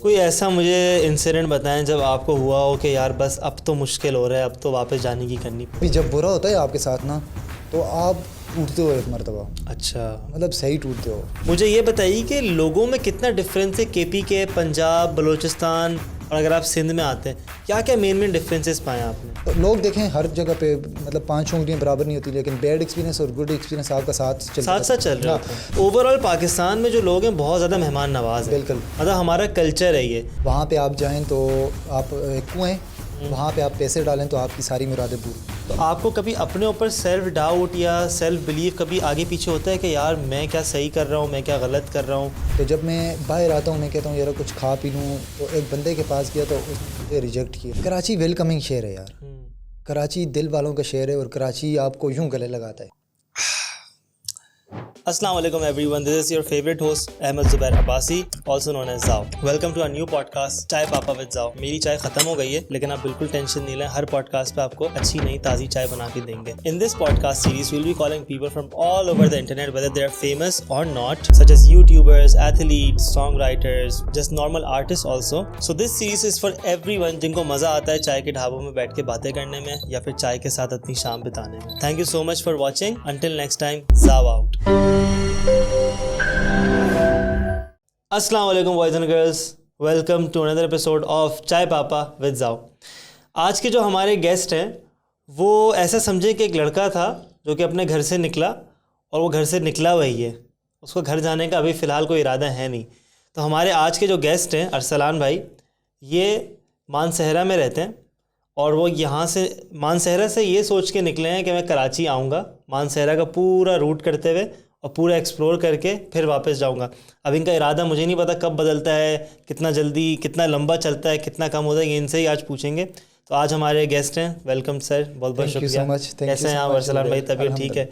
کوئی ایسا مجھے انسیڈنٹ بتائیں جب آپ کو ہوا ہو کہ یار بس اب تو مشکل ہو رہا ہے, اب تو واپس جانے کی کرنی پڑی. جب برا ہوتا ہے آپ کے ساتھ نا تو آپ ٹوٹتے ہو ایک مرتبہ, اچھا مطلب صحیح ٹوٹتے ہو. مجھے یہ بتائیے کہ لوگوں میں کتنا ڈفرینس ہے کے پی کے, پنجاب, بلوچستان اور اگر آپ سندھ میں آتے ہیں, کیا کیا مین ڈفرینسز پائے آپ نے؟ تو لوگ دیکھیں ہر جگہ پہ مطلب 5 انگلیاں برابر نہیں ہوتی, لیکن بیڈ ایکسپیرینس اور گڈ ایکسپیرینس آپ کا ساتھ چل رہا ہے. اوور آل پاکستان میں جو لوگ ہیں بہت زیادہ مہمان نواز ہیں. بالکل, مطلب ہمارا کلچر ہے یہ. وہاں پہ آپ جائیں تو آپ کنویں, وہاں پہ آپ پیسے ڈالیں تو آپ کی ساری مرادیں پوری. تو آپ کو کبھی اپنے اوپر سیلف ڈاؤٹ یا سیلف بلیف کبھی آگے پیچھے ہوتا ہے کہ یار میں کیا صحیح کر رہا ہوں, میں کیا غلط کر رہا ہوں؟ تو جب میں باہر آتا ہوں میں کہتا ہوں یار کچھ کھا پی لوں, تو ایک بندے کے پاس گیا تو اس نے مجھے ریجیکٹ کیا. کراچی ویلکمنگ شہر ہے یار, کراچی دل والوں کا شہر ہے, اور کراچی آپ کو یوں گلے لگاتا ہے. السلام علیکم everyone, this is your favorite host Ahmad Zubair Abbasi, also known as Zao. Welcome to our new podcast چائے پاپا with Zao. میری چائے ختم ہو گئی ہے لیکن آپ بالکل ٹینشن نہیں لیں, ہر پوڈکاسٹ پہ آپ کو اچھی نئی تازی چائے بنا کے دیں گے. In this podcast series we'll be calling people from all over the internet whether they are famous or not, such as YouTubers, athletes, songwriters, just normal artists also. So this series is for everyone جن کو مزہ آتا ہے چائے کے ڈھابوں میں بیٹھ کے باتیں کرنے میں یا پھر چائے کے ساتھ اپنی شام بتانے میں. Thank you so much for watching. Until next time, Zao out. السلام علیکم boys and girls, welcome to another episode of Chai Papa with زاؤ. آج کے جو ہمارے گیسٹ ہیں وہ ایسا سمجھے کہ ایک لڑکا تھا جو کہ اپنے گھر سے نکلا اور وہ گھر سے نکلا وہی ہے, اس کو گھر جانے کا ابھی فی الحال کوئی ارادہ ہے نہیں. تو ہمارے آج کے جو گیسٹ ہیں ارسلان بھائی, یہ مانسہرہ میں رہتے ہیں اور وہ یہاں سے مانسہرہ سے یہ سوچ کے نکلے ہیں کہ میں کراچی آؤں گا, مانسہرہ کا پورا روٹ کرتے ہوئے اور پورا ایکسپلور کر کے پھر واپس جاؤں گا. اب ان کا ارادہ مجھے نہیں پتا کب بدلتا ہے, کتنا جلدی, کتنا لمبا چلتا ہے, کتنا کم ہوتا ہے, یہ ان سے ہی آج پوچھیں گے. تو آج ہمارے گیسٹ ہیں, ویلکم سر, بہت بہت شکریہ. کیسے ہیں آپ ارسلان بھائی؟ طبیعت ٹھیک ہے؟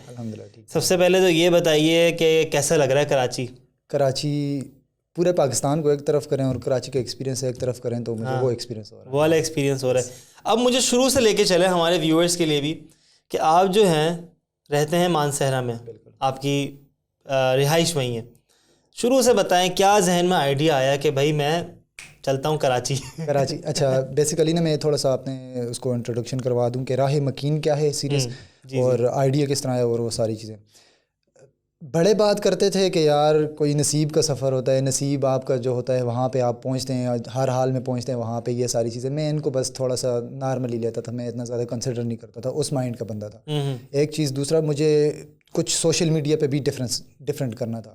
سب سے پہلے تو یہ بتائیے کہ کیسا لگ رہا ہے کراچی؟ کراچی پورے پاکستان کو ایک طرف کریں اور کراچی کا ایکسپیرینس ایک طرف کریں تو مجھے وہ ایکسپیرینس ہو رہا ہے, وہ والا ایکسپیرینس ہو رہا ہے. اب مجھے شروع سے لے کے چلیں ہمارے ویورز کے لیے بھی کہ آپ جو ہیں رہتے ہیں مانسہرہ میں, آپ کی رہائش وہیں ہے. شروع سے بتائیں کیا ذہن میں آئیڈیا آیا کہ بھائی میں چلتا ہوں کراچی؟ اچھا بیسیکلی نا میں تھوڑا سا آپ نے اس کو انٹروڈکشن کروا دوں کہ راہ مکین کیا ہے سیریز, اور آئیڈیا کس طرح ہے اور وہ ساری چیزیں. بڑے بات کرتے تھے کہ یار کوئی نصیب کا سفر ہوتا ہے, نصیب آپ کا جو ہوتا ہے وہاں پہ آپ پہنچتے ہیں, ہر حال میں پہنچتے ہیں وہاں پہ, یہ ساری چیزیں. میں ان کو بس تھوڑا سا نارملی لیتا تھا, میں اتنا زیادہ کنسیڈر نہیں کرتا تھا, اس مائنڈ کا بندہ تھا. ایک چیز, دوسرا مجھے کچھ سوشل میڈیا پہ بھی ڈفرینٹ کرنا تھا,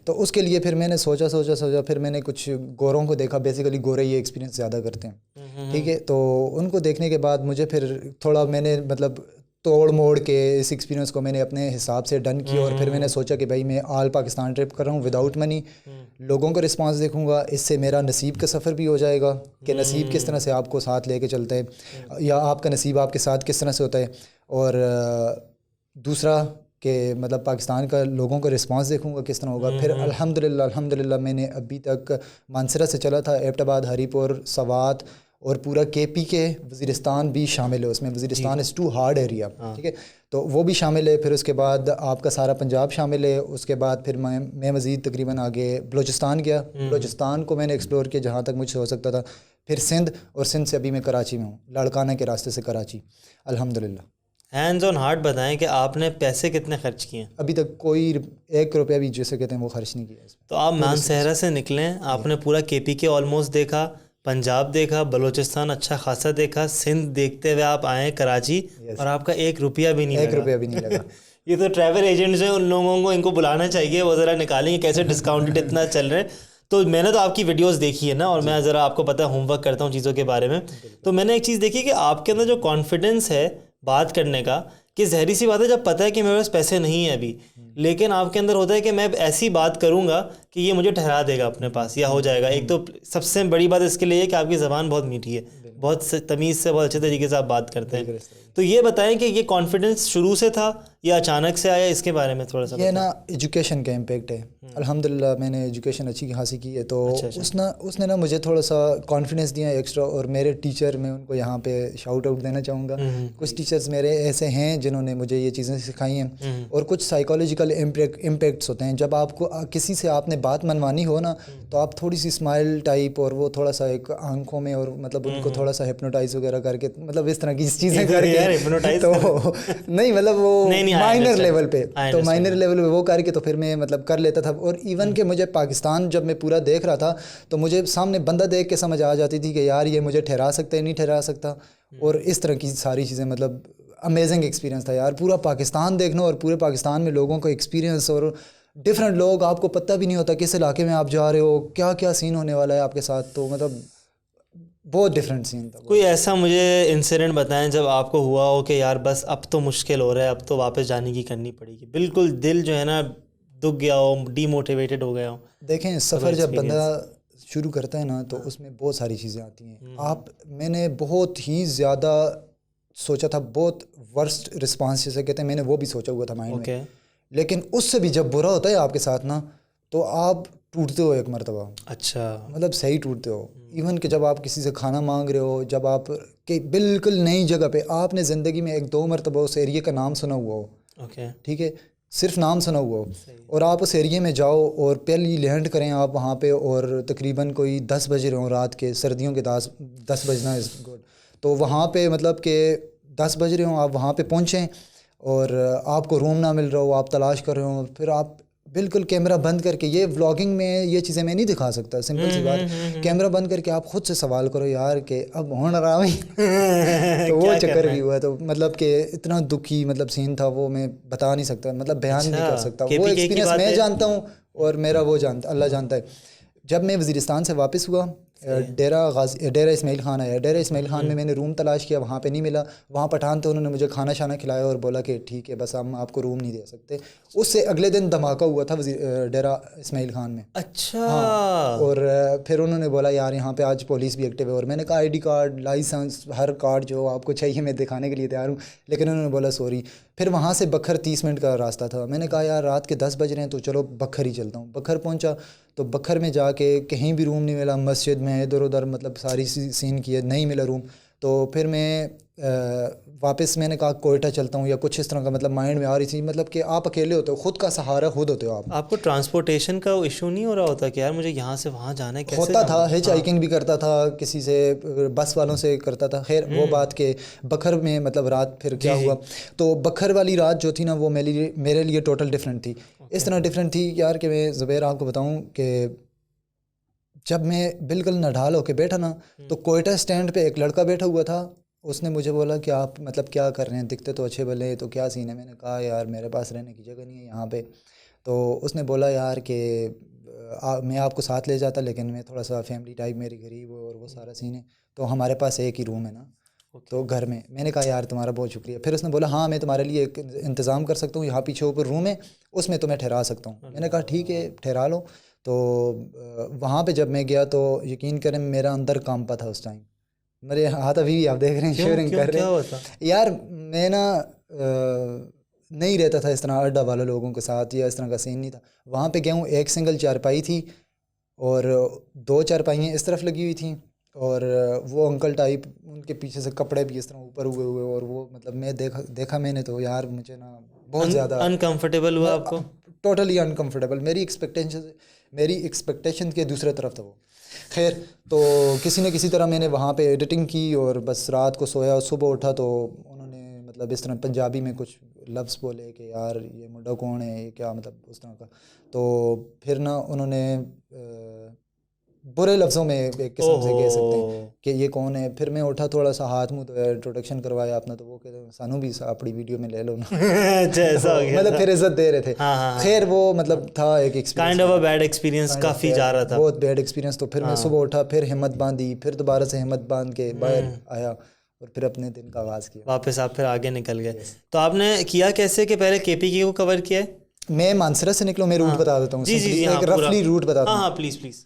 تو اس کے لیے پھر میں نے سوچا پھر میں نے کچھ گوروں کو دیکھا. بیسیکلی گورے یہ ایکسپیرینس زیادہ کرتے ہیں, ٹھیک ہے. تو ان کو دیکھنے کے بعد مجھے پھر تھوڑا میں نے مطلب توڑ موڑ کے اس ایکسپیرینس کو میں نے اپنے حساب سے ڈن کیا, اور پھر میں نے سوچا کہ بھائی میں آل پاکستان ٹرپ کر رہا ہوں وداؤٹ منی, لوگوں کا رسپانس دیکھوں گا, اس سے میرا نصیب کا سفر بھی ہو جائے گا کہ نصیب کس طرح سے آپ کو ساتھ لے کے چلتا ہے, یا آپ کا نصیب آپ کے ساتھ کس طرح سے ہوتا ہے, اور دوسرا کہ مطلب پاکستان کا لوگوں کا رسپانس دیکھوں گا کس طرح ہوگا. پھر الحمدللہ میں نے ابھی تک مانسہرہ سے چلا تھا, ایبٹ آباد, ہری پور, سوات اور پورا کے پی کے, وزیرستان بھی شامل ہے اس میں. وزیرستان از ٹو ہارڈ ایریا, ٹھیک ہے, تو وہ بھی شامل ہے. پھر اس کے بعد آپ کا سارا پنجاب شامل ہے. اس کے بعد پھر میں مزید تقریباً آگے بلوچستان گیا, بلوچستان کو میں نے ایکسپلور کیا جہاں تک مجھ سے ہو سکتا تھا. پھر سندھ, اور سندھ سے ابھی میں کراچی میں ہوں, لاڑکانہ کے راستے سے کراچی, الحمدللہ. ہینڈز آن ہارٹ بتائیں کہ آپ نے پیسے کتنے خرچ کیے ہیں؟ ابھی تک کوئی 1 روپیہ بھی جیسے کہتے ہیں وہ خرچ نہیں کیا. تو آپ مانسہرہ سے نکلیں, آپ نے پورا کے پی کے آلموسٹ دیکھا, پنجاب دیکھا, بلوچستان اچھا خاصا دیکھا, سندھ دیکھتے ہوئے آپ آئیں کراچی اور آپ کا 1 روپیہ بھی نہیں لگا. یہ تو ٹریول ایجنٹس ہیں, ان لوگوں کو ان کو بلانا چاہیے, وہ ذرا نکالیں گے کیسے ڈسکاؤنٹڈ اتنا چل رہے ہیں. تو میں نے تو آپ کی ویڈیوز دیکھی ہے نا, اور میں ذرا آپ کو پتہ ہوم ورک کرتا ہوں چیزوں کے بارے میں, تو میں نے ایک چیز دیکھی کہ آپ کے اندر جو کانفیڈنس ہے بات کرنے کا, کہ ظاہری سی بات ہے جب پتہ ہے کہ میرے پاس پیسے نہیں ہیں ابھی, لیکن آپ کے اندر ہوتا ہے کہ میں ایسی بات کروں گا کہ یہ مجھے ٹھہرا دے گا اپنے پاس یا ہو جائے گا. ایک تو سب سے بڑی بات اس کے لیے ہے کہ آپ کی زبان بہت میٹھی ہے, بہت تمیز سے بہت اچھے طریقے سے آپ بات کرتے ہیں. تو یہ بتائیں کہ یہ کانفیڈنس شروع سے تھا یہ اچانک سے آیا؟ اس کے بارے میں تھوڑا سا یہ نا ایجوکیشن کا امپیکٹ ہے. الحمدللہ میں نے ایجوکیشن اچھی حاصل کی ہے, تو اس نے نا مجھے تھوڑا سا کانفیڈنس دیا ایکسٹرا. اور میرے ٹیچر, میں ان کو یہاں پہ شاؤٹ آؤٹ دینا چاہوں گا. کچھ ٹیچرز میرے ایسے ہیں جنہوں نے مجھے یہ چیزیں سکھائی ہیں. اور کچھ سائیکالوجیکل امپیکٹس ہوتے ہیں. جب آپ کو کسی سے آپ نے بات منوانی ہو نا, تو آپ تھوڑی سی اسمائل ٹائپ, اور وہ تھوڑا سا ایک آنکھوں میں, اور مطلب ان کو تھوڑا سا ہپنوٹائز وغیرہ کر کے, مطلب اس طرح کی چیزیں کر کے, تو نہیں مطلب وہ مائنر لیول پہ, تو مائنر لیول پہ وہ کر کے تو پھر میں مطلب کر لیتا تھا. اور ایون کہ مجھے پاکستان جب میں پورا دیکھ رہا تھا, تو مجھے سامنے بندہ دیکھ کے سمجھ آ جاتی تھی کہ یار یہ مجھے ٹھہرا سکتا ہے نہیں ٹھہرا سکتا. اور اس طرح کی ساری چیزیں, مطلب امیزنگ ایکسپیرینس تھا یار. پورا پاکستان دیکھنا, اور پورے پاکستان میں لوگوں کا ایکسپیرینس, اور ڈفرینٹ لوگ, آپ کو پتہ بھی نہیں ہوتا کس علاقے میں آپ جا رہے ہو, کیا کیا سین ہونے والا ہے آپ کے ساتھ. تو مطلب بہت ڈفرینٹ سین تھا. کوئی ایسا مجھے انسیڈنٹ بتائیں جب آپ کو ہوا ہو کہ یار بس اب تو مشکل ہو رہا ہے, اب تو واپس جانے کی کرنی پڑے گی, بالکل دل جو ہے نا دکھ گیا ہو, ڈی موٹیویٹڈ ہو گیا ہو. دیکھیں سفر جب بندہ شروع کرتا ہے نا, تو اس میں بہت ساری چیزیں آتی ہیں. میں نے بہت ہی زیادہ سوچا تھا, بہت ورسٹ رسپانس جیسے کہتے ہیں, میں نے وہ بھی سوچا ہوا تھا مائنڈ میں. لیکن اس سے بھی جب برا ہوتا ہے آپ کے ساتھ نا, تو آپ ٹوٹتے ہو ایک مرتبہ. اچھا, مطلب صحیح ٹوٹتے ہو. ایون کہ جب آپ کسی سے کھانا مانگ رہے ہو, جب آپ کہ بالکل نئی جگہ پہ, آپ نے زندگی میں 1-2 مرتبہ اس ایریے کا نام سنا ہوا ہو, ٹھیک ہے, صرف نام سنا ہوا ہو, اور آپ اس ایریے میں جاؤ اور پہلی لینڈ کریں آپ وہاں پہ, اور تقریباً کوئی 10 بج رہے ہوں رات کے, سردیوں کے 10 بجنا از گڈ. تو وہاں پہ مطلب کہ 10 بج رہے ہوں, آپ وہاں پہ پہنچیں اور آپ کو روم نہ مل رہا ہو, آپ تلاش کر رہے ہوں, پھر آپ بالکل کیمرہ بند کر کے, یہ ولاگنگ میں یہ چیزیں میں نہیں دکھا سکتا, سمپل سی بات, کیمرہ بند کر کے آپ خود سے سوال کرو یار کہ اب ہون رہا ہے. تو وہ چکر بھی ہوا. تو مطلب کہ اتنا دکھی مطلب سین تھا, وہ میں بتا نہیں سکتا, مطلب بیان نہیں کر سکتا. وہ ایکسپیرینس میں جانتا ہوں, اور میرا وہ جانتا, اللہ جانتا ہے. جب میں وزیرستان سے واپس ہوا, ڈیرہ اسماعیل خان آیا. ڈیرہ اسماعیل خان میں نے روم تلاش کیا, وہاں پہ نہیں ملا. وہاں پٹھان تھے, انہوں نے مجھے کھانا شانا کھلایا اور بولا کہ ٹھیک ہے بس ہم آپ کو روم نہیں دے سکتے. اس سے اگلے دن دھماکہ ہوا تھا ڈیرہ اسماعیل خان میں. اچھا. اور پھر انہوں نے بولا یار یہاں پہ آج پولیس بھی ایکٹیو ہے. اور میں نے کہا آئی ڈی کارڈ, لائسنس, ہر کارڈ جو آپ کو چاہیے میں دکھانے کے لیے تیار ہوں. لیکن انہوں نے بولا سوری. پھر وہاں سے بکھر 30 منٹ کا راستہ تھا. میں نے کہا یار رات کے 10 بج رہے ہیں, تو چلو بکھر ہی چلتا ہوں. بکھر پہنچا تو بکھر میں جا کے کہیں بھی روم نہیں ملا. مسجد میں ادھر ادھر مطلب ساری سین کی ہے, نہیں ملا روم. تو پھر میں واپس میں نے کہا کوئٹہ چلتا ہوں یا کچھ اس طرح کا, مطلب مائنڈ میں آ رہی تھی. مطلب کہ آپ اکیلے ہوتے ہو, خود کا سہارا خود ہوتے ہو. آپ کو ٹرانسپورٹیشن کا ایشو نہیں ہو رہا ہوتا کہ یار مجھے یہاں سے وہاں جانا ہے؟ کیسے ہوتا تھا, ہچ ہائکنگ بھی کرتا تھا, کسی سے بس والوں سے کرتا تھا. خیر وہ بات کہ بکھر میں مطلب رات پھر کیا ہوا, تو بکھر والی رات جو تھی نا, وہ میرے لیے ٹوٹل ڈفرینٹ تھی. اس طرح ڈفرینٹ تھی یار کہ میں زبیر آپ کو بتاؤں کہ جب میں بالکل نڈھال ہو کے بیٹھا نا, تو کوئٹہ اسٹینڈ پہ ایک لڑکا بیٹھا ہوا تھا. اس نے مجھے بولا کہ آپ مطلب کیا کر رہے ہیں, دکھتے تو اچھے بھلے, تو کیا سین ہے؟ میں نے کہا یار میرے پاس رہنے کی جگہ نہیں ہے یہاں پہ. تو اس نے بولا یار کہ میں آپ کو ساتھ لے جاتا, لیکن میں تھوڑا سا فیملی ٹائپ میری غریب اور وہ سارا سین ہے, تو ہمارے پاس ایک ہی روم ہے نا تو گھر میں. میں نے کہا یار تمہارا بہت شکریہ. پھر اس نے بولا ہاں میں تمہارے لیے ایک انتظام کر سکتا ہوں, یہاں پیچھے اوپر روم ہے, اس میں تمہیں ٹھہرا سکتا ہوں. میں نے کہا ٹھیک ہے ٹھہرا لو. تو وہاں پہ جب میں گیا تو یقین کریں میرا اندر کانپا تھا اس ٹائم. میرے ہاتھ ابھی بھی آپ دیکھ رہے ہیں شیورنگ کر رہے ہیں. یار میں نا نہیں رہتا تھا اس طرح اڈا والے لوگوں کے ساتھ, یا اس طرح کا سین نہیں تھا. وہاں پہ گیا ہوں, ایک سنگل چارپائی تھی اور 2 چارپائیاں اس طرف لگی ہوئی تھیں, اور وہ انکل ٹائپ, ان کے پیچھے سے کپڑے بھی اس طرح اوپر ہوئے, اور وہ مطلب میں دیکھا میں نے, تو یار مجھے نا بہت زیادہ انکمفرٹیبل ہوا آپ کو. Totally uncomfortable. میری ایکسپیکٹیشن کے دوسرے طرف تھا وہ. خیر تو کسی نہ کسی طرح میں نے وہاں پہ ایڈیٹنگ کی, اور بس رات کو سویا. صبح اٹھا تو انہوں نے مطلب اس طرح پنجابی میں کچھ لفظ بولے کہ یار یہ منڈا کون ہے, یہ کیا مطلب اس طرح کا. تو پھر نا انہوں نے برے لفظوں میں ایک قسم سے کہہ سکتے ہیں کہ یہ کون ہے. پھر میں اٹھا, تھوڑا سا ہاتھ منہ دھویا, انٹروڈکشن کروایا اپنا, تو وہ کہتے ہیں سانو بھی اپنی ویڈیو میں لے لو نا. مطلب پھر عزت دے رہے تھے. خیر وہ مطلب تھا ایک kind of a bad experience, کافی جا رہا تھا, بہت بیڈ ایکسپیرینس. تو پھر میں صبح اٹھا, پھر ہمت باندھی, پھر دوبارہ سے ہمت باندھ کے باہر آیا, اور پھر اپنے دن کا آغاز کیا. واپس آپ پھر آگے نکل گئے. تو آپ نے کیا کیسے کہ پہلے کے پی کے کو کور کیا ہے؟ میں مانسرت سے نکلوں, میں روٹ بتا دیتا ہوں, ایک رفلی روٹ بتاتا ہوں. ہاں پلیز.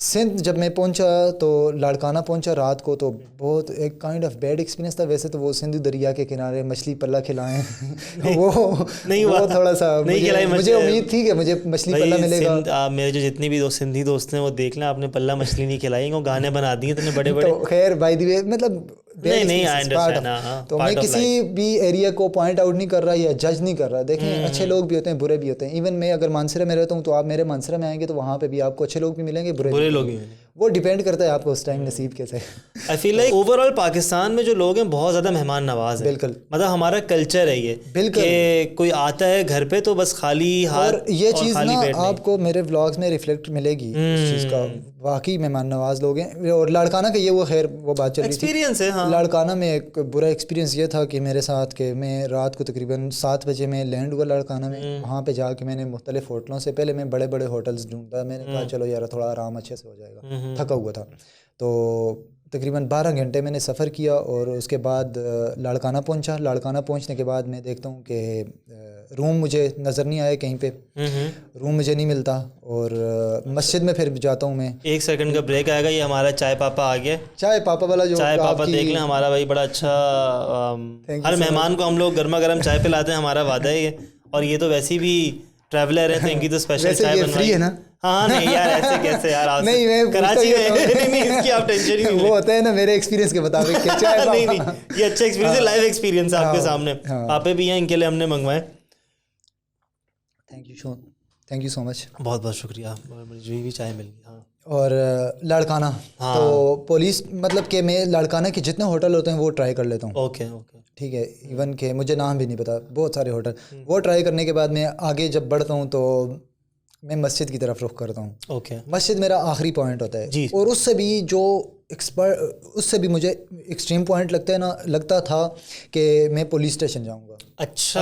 سندھ جب میں پہنچا تو لاڑکانہ پہنچا رات کو, تو بہت ایک کائنڈ آف بیڈ ایکسپیرینس تھا. ویسے تو وہ سندھ دریا کے کنارے مچھلی پلہ کھلائیں وہ تھوڑا سا مجھے امید تھی کہ مجھے مچھلی پلہ ملے گا. میرے جو جتنے بھی سندھی دوست ہیں وہ دیکھ لیں, آپ نے پلہ مچھلی نہیں کھلائی, وہ گانے بنا دیے اتنے بڑے بڑے. خیر بائی دی وے مطلب نہیں, تو میں کسی بھی ایریا کو پوائنٹ آؤٹ نہیں کر رہا یا جج نہیں کر رہا. دیکھیں اچھے لوگ بھی ہوتے ہیں, برے بھی ہوتے ہیں. ایون میں اگر مانسرے میں رہتا ہوں تو آپ میرے مانسرے میں آئیں گے تو وہاں پہ بھی آپ کو اچھے لوگ بھی ملیں گے, برے لوگ بھی. وہ ڈیپینڈ کرتا ہے آپ کو اس ٹائم نصیب کیسے. I feel like overall Pakistan میں جو لوگ ہیں بہت زیادہ مہمان نواز ہیں. بالکل, مطلب ہمارا کلچر ہے یہ کہ کوئی آتا ہے گھر پہ تو بس خالی ہاتھ. اور یہ چیز نا آپ کو میرے ولاگس میں ریفلیکٹ ملے گی اس چیز کا, واقعی مہمان نواز لوگ ہیں. اور لاڑکانہ کے یہ وہ خیر وہ بات چل رہی تھی. لاڑکانہ میں ایک برا ایکسپیرینس یہ تھا کہ میرے ساتھ کہ میں رات کو تقریباً 7 بجے میں لینڈ ہوا لاڑکانہ میں. وہاں پہ جا کے میں نے مختلف ہوٹلوں سے, پہلے میں بڑے بڑے ہوٹلس ڈھونڈا. میں نے کہا چلو یار تھوڑا آرام اچھے سے ہو جائے گا, تھکا ہوا تھا. تو تقریباً 12 گھنٹے میں نے سفر کیا اور اس کے بعد لاڑکانہ پہنچا. لاڑکانہ پہنچنے کے بعد میں دیکھتا ہوں کہ روم مجھے نظر نہیں آیا کہیں پہ, روم مجھے نہیں ملتا. اور مسجد میں پھر جاتا ہوں میں. 1 سیکنڈ کا بریک آئے گا, یہ ہمارا چائے پاپا آ گیا. چائے پاپا والا جو چائے پاپا دیکھ لیں ہمارا بھائی بڑا اچھا, ہر مہمان کو ہم لوگ گرما گرم چائے پلاتے ہیں, ہمارا وعدہ ہے یہ. اور یہ تو ویسے بھی ٹریولر ہے تو ان کی تو اسپیشل چائے بنوائی ہے نا. ہاں نہیں یار ایسے کیسے یار, نہیں میں کراچی میں اس کی آپ ٹینشن نہیں. وہ ہوتا ہے نا میرے ایکسپیرینس کے مطابق کہ چائے نہیں یہ اچھا ایکسپیرینس ہے, لائیو ایکسپیرینس آپ کے سامنے. پاپے بھی ہیں, ان کے لیے ہم نے منگوائے. تھینک یو سو مچ, بہت بہت شکریہ, مجھے بھی چائے مل گئی. ہاں اور لاڑکانہ تو پولیس مطلب کہ میں لاڑکانہ کے جتنے ہوٹل ہوتے ہیں وہ ٹرائی کر لیتا ہوں. اوکے ٹھیک ہے. ایون کہ مجھے نام بھی نہیں پتا, بہت سارے ہوٹل وہ ٹرائی کرنے کے بعد میں آگے جب بڑھتا ہوں تو میں مسجد کی طرف رخ کرتا ہوں. اوکے, مسجد میرا آخری پوائنٹ ہوتا ہے. اور اس سے بھی جو اس سے بھی مجھے ایکسٹریم پوائنٹ لگتا تھا کہ میں پولیس اسٹیشن جاؤں گا. اچھا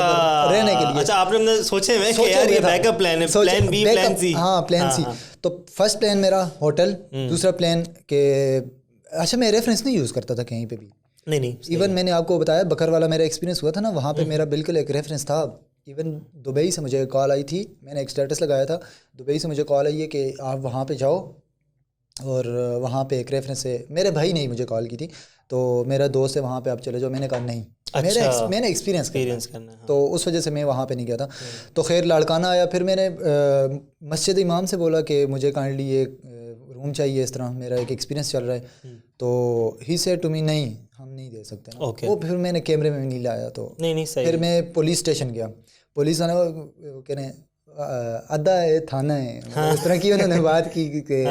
رہنے کے لیے. اچھا آپ نے سوچے میں کہ یار یہ بیک اپ پلان ہے, پلان بی پلان سی. ہاں پلان سی. تو فرسٹ پلان میرا ہوٹل, دوسرا پلان کہ اچھا میں ریفرنس نہیں یوز کرتا تھا کہیں پہ بھی. نہیں ایون میں نے آپ کو بتایا بکر والا میرا ایکسپیرینس ہوا تھا نا, وہاں پہ میرا بالکل ایک ریفرنس تھا. ایون دبئی سے مجھے کال آئی تھی, میں نے ایک اسٹیٹس لگایا تھا, دبئی سے مجھے کال آئی ہے کہ آپ وہاں پہ جاؤ. اور وہاں پہ ایک ریفرنس سے میرے بھائی نے مجھے کال کی تھی, تو میرا دوست ہے وہاں پہ آپ چلے جاؤ. میں نے کہا نہیں, میں نے ایکسپیرینس کرنا ہے, تو اس وجہ سے میں وہاں پہ نہیں گیا تھا. تو خیر لاڑکانہ آیا, پھر میں نے مسجد امام سے بولا کہ مجھے کائنڈلی یہ روم چاہیے, اس طرح میرا ایک ایکسپیرینس چل رہا ہے. تو ہی سیڈ ٹو می نہیں ہم نہیں دے سکتے. وہ پھر میں نے کیمرے میں نہیں لایا. تو پھر میں پولیس اسٹیشن گیا. پولیس والے کہہ رہے ہیں ادا ہے تھانہ ہے, اس طرح کی انہوں نے بات کی کہ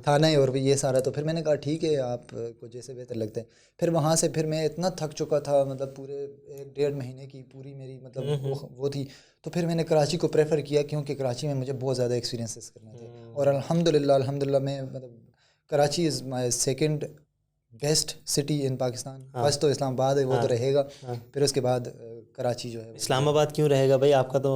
تھانہ ہے اور یہ سارا. تو پھر میں نے کہا ٹھیک ہے آپ کو جیسے بہتر لگتا ہے. پھر وہاں سے پھر میں اتنا تھک چکا تھا, مطلب پورے 1.5 مہینے کی پوری میری مطلب وہ تھی. تو پھر میں نے کراچی کو پریفر کیا کیونکہ کراچی میں مجھے بہت زیادہ ایکسپیرینسز کرنے تھے. اور الحمد للہ میں مطلب Karachi is my second best city in Pakistan. First تو اسلام آباد ہے, وہ تو رہے گا, پھر اس کے بعد کراچی جو ہے. اسلام آباد کیوں رہے گا بھائی, آپ کا تو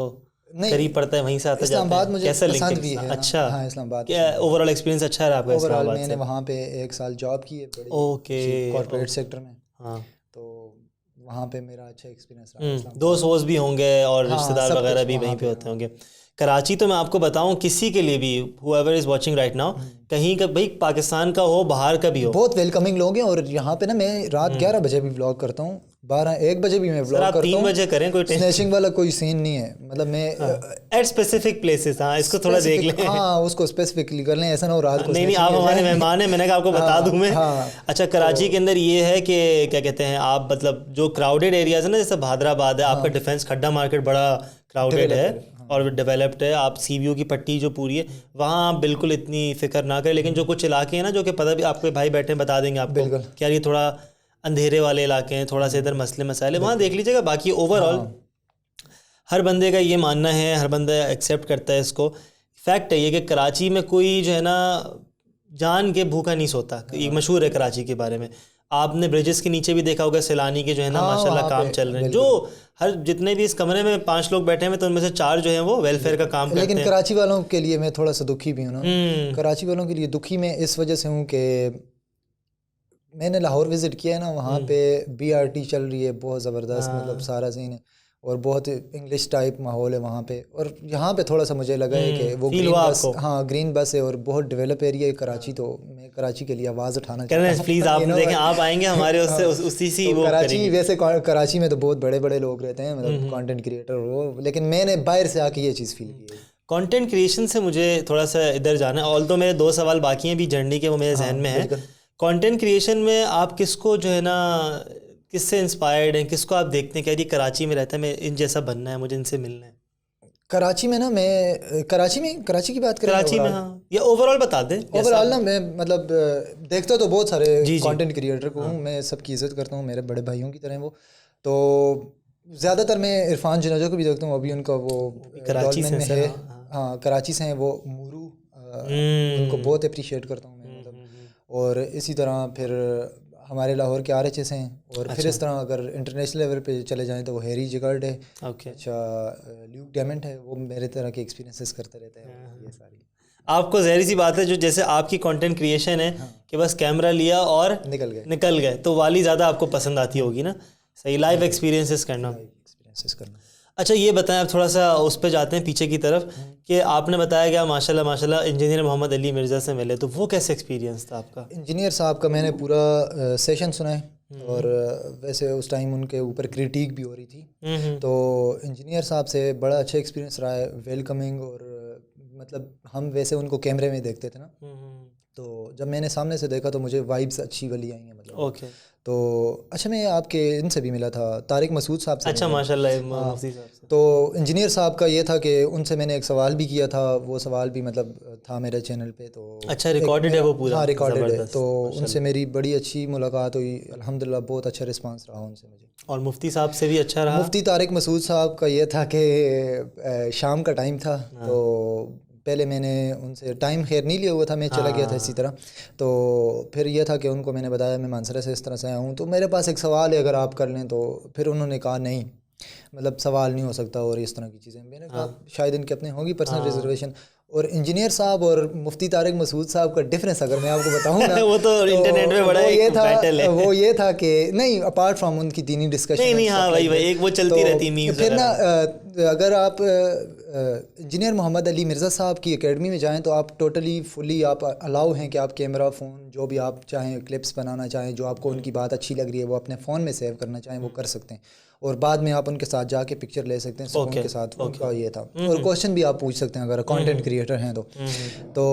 قریب پڑتا ہے, وہیں سے آتا ہے. اسلام آباد مجھے پسند بھی ہے. اچھا ہاں اسلام آباد کیا اوور آل ایکسپیرینس اچھا رہا آپ کا اسلام آباد سے؟ میں نے وہاں پہ 1 سال جاب کی ہے اوکے کارپوریٹ سیکٹر میں. ہاں تو وہاں پہ میرا اچھا ایکسپیرینس رہا. دوست ووست بھی ہوں گے اور رشتہ دار وغیرہ بھی وہیں پہ ہوتے ہوں گے. کراچی تو میں آپ کو بتاؤں کسی کے لیے بھی ہو ever is watching right now, کہیں کا بھائی پاکستان کا ہو باہر کا بھی ہو, بہت ویلکمنگ لوگ ہیں. اور یہاں پہ نا میں رات 11 بجے بھی ولاگ کرتا ہوں, 12-1 بجے بھی میں ولاگ کرتا ہوں. 3 بجے کریں, کوئی اسنیچنگ والا کوئی سین نہیں ہے. مطلب میں ایٹ اسپیسیفک پلیسز. ہاں اس کو تھوڑا دیکھ لیں, ہاں اس کو اسپیسیفکلی کر لیں, ایسا نہ ہو رات کو. نہیں آپ ہمارے مہمان ہیں, میں نے کہا آپ کو بتا دوں میں. اچھا کراچی کے اندر یہ ہے کہ کیا کہتے ہیں آپ, مطلب جو کراؤڈیڈ ایریاز ہیں نا, جیسے بھادر آباد ہے, آپ کا ڈیفینس کھڈا مارکیٹ بڑا کراؤڈیڈ ہے اور ڈیولپڈ ہے. آپ سی وی او کی پٹی جو پوری ہے وہاں آپ بالکل اتنی فکر نہ کریں. لیکن جو کچھ علاقے ہیں نا جو کہ پتہ بھی آپ کے بھائی بیٹھے بتا دیں گے آپ کو کیا یہ تھوڑا اندھیرے والے علاقے ہیں, تھوڑا سا ادھر مسئلے مسائل وہاں دیکھ لیجیے گا. باقی اوور آل ہر بندے کا یہ ماننا ہے, ہر بندہ ایکسیپٹ کرتا ہے اس کو. فیکٹ ہے یہ کہ کراچی میں کوئی جو ہے نا جان کے بھوکا نہیں سوتا. یہ مشہور ہے کراچی کے بارے میں. آپ نے برجز کے نیچے بھی دیکھا ہوگا سیلانی کے جو ہے نا ماشاء اللہ کام چل رہے ہیں. جو ہر جتنے بھی اس کمرے میں 5 لوگ بیٹھے ہیں تو ان میں سے 4 جو ہیں وہ ویلفیئر کا کام کرتے ہیں. لیکن کراچی والوں کے لیے میں تھوڑا سا دکھی بھی ہوں نا. کراچی والوں کے لیے دکھی میں اس وجہ سے ہوں کہ میں نے لاہور وزٹ کیا ہے نا, وہاں پہ BRT چل رہی ہے بہت زبردست, مطلب سارا سین ہے. اور بہت انگلش ٹائپ ماحول ہے وہاں پہ. اور یہاں پہ تھوڑا سا مجھے لگا ہے کہ وہ گرین بس, ہاں گرین بس ہے اور بہت ڈیولپ ایریا ہے کراچی. تو میں کراچی کے لیے آواز اٹھانا چاہتا ہوں پلیز. آپ دیکھیں آپ آئیں گے ہمارے اس سے اسی سی وہ کراچی. ویسے کراچی میں تو بہت بڑے بڑے لوگ رہتے ہیں, مطلب کانٹینٹ کریٹر وہ, لیکن میں نے باہر سے آ کے یہ چیز فیل کی ہے. کانٹینٹ کریشن سے مجھے تھوڑا سا ادھر جانا ہے, آل تو میرے 2 سوال باقی ہیں بھی جرنی کے, وہ میرے ذہن میں ہیں. کانٹینٹ کریشن میں آپ کس کو جو ہے نا, کس سے انسپائرڈ ہیں, کس کو آپ دیکھتے ہیں کہ یہ کراچی میں رہتا ہے, میں ان جیسا بننا ہے, مجھے ان سے ملنا ہے؟ کراچی میں نا, میں کراچی کی بات کریں, کراچی میں, ہاں, یا اوور آل بتا دیں. اوور آل نا میں مطلب دیکھتا تو بہت سارے کانٹینٹ کریٹر کو ہوں, میں سب کی عزت کرتا ہوں, میرے بڑے بھائیوں کی طرح وہ. تو زیادہ تر میں عرفان جنیجا کو بھی دیکھتا ہوں, ابھی ان کا وہ ڈولمن میں ہے, ہاں کراچی سے ہیں وہ, مورو, ان کو بہت اپریشیٹ کرتا ہوں میں, مطلب. اور اسی طرح پھر ہمارے لاہور کے RHS ہیں, اور پھر اس طرح اگر انٹرنیشنل لیول پہ چلے جائیں تو وہ ہیری جگارڈ ہے, اچھا لیوک ڈیمنٹ ہے, وہ میرے طرح کے ایکسپیرینسز کرتے رہتے ہیں. یہ ساری آپ کو ظاہری سی بات ہے جو جیسے آپ کی کانٹینٹ کریشن ہے کہ بس کیمرہ لیا اور نکل گئے, تو والی زیادہ آپ کو پسند آتی ہوگی نا, صحیح, لائیو ایکسپیرینسز کرنا. اچھا یہ بتائیں, آپ تھوڑا سا اس پہ جاتے ہیں پیچھے کی طرف, کہ آپ نے بتایا کہ ماشاء اللہ انجینئر محمد علی مرزا سے ملے, تو وہ کیسے ایکسپیرینس تھا آپ کا؟ انجینئر صاحب کا میں نے پورا سیشن سنا ہے, اور ویسے اس ٹائم ان کے اوپر کریٹیک بھی ہو رہی تھی, تو انجینئر صاحب سے بڑا اچھا ایکسپیرینس رہا ہے, ویلکمنگ. اور مطلب ہم ویسے ان کو کیمرے میں دیکھتے تھے نا, تو جب میں نے سامنے سے دیکھا تو مجھے وائبس اچھی والی آئی ہیں, مطلب. تو اچھا میں آپ کے ان سے بھی ملا تھا, طارق مسعود صاحب سے. اچھا ماشاء اللہ, مفتی صاحب سے. تو انجینئر صاحب کا یہ تھا کہ ان سے میں نے ایک سوال بھی کیا تھا, وہ سوال بھی مطلب تھا میرے چینل پہ. تو اچھا ریکارڈڈ ہے وہ پورا؟ ہاں ریکارڈڈ ہے. تو ان سے میری بڑی اچھی ملاقات ہوئی, الحمدللہ بہت اچھا رسپانس رہا ان سے مجھے. اور مفتی صاحب سے بھی اچھا رہا؟ مفتی طارق مسعود صاحب کا یہ تھا کہ شام کا ٹائم تھا, تو پہلے میں نے ان سے ٹائم خیر نہیں لیا ہوا تھا, میں چلا گیا تھا اسی طرح. تو پھر یہ تھا کہ ان کو میں نے بتایا میں مانسرا سے اس طرح سے آیا ہوں, تو میرے پاس ایک سوال ہے, اگر آپ کر لیں. تو پھر انہوں نے کہا نہیں, مطلب سوال نہیں ہو سکتا, اور اس طرح کی چیزیں. میں نے کہا شاید ان کے اپنے ہوگی پرسنل ریزرویشن. اور انجینئر صاحب اور مفتی طارق مسعود صاحب کا ڈفرینس اگر میں آپ کو بتاؤں نا, وہ تو انٹرنیٹ میں بڑا بیٹل ہے. وہ یہ تھا کہ نہیں, اپارٹ فرام ان کی دینی ڈسکشن, نہیں ہاں بھائی ایک وہ چلتی رہتی میمز. پھر نا اگر آپ انجینئر محمد علی مرزا صاحب کی اکیڈمی میں جائیں تو آپ ٹوٹلی فلی آپ الاؤ ہیں کہ آپ کیمرہ, فون, جو بھی آپ چاہیں کلپس بنانا چاہیں, جو آپ کو ان کی بات اچھی لگ رہی ہے وہ اپنے فون میں سیو کرنا چاہیں وہ کر سکتے ہیں, اور بعد میں آپ ان کے ساتھ جا کے پکچر لے سکتے ہیں سکون کے ساتھ. ان کا یہ تھا, اور کوشچن بھی آپ پوچھ سکتے ہیں اگر کانٹینٹ کریٹر ہیں تو. تو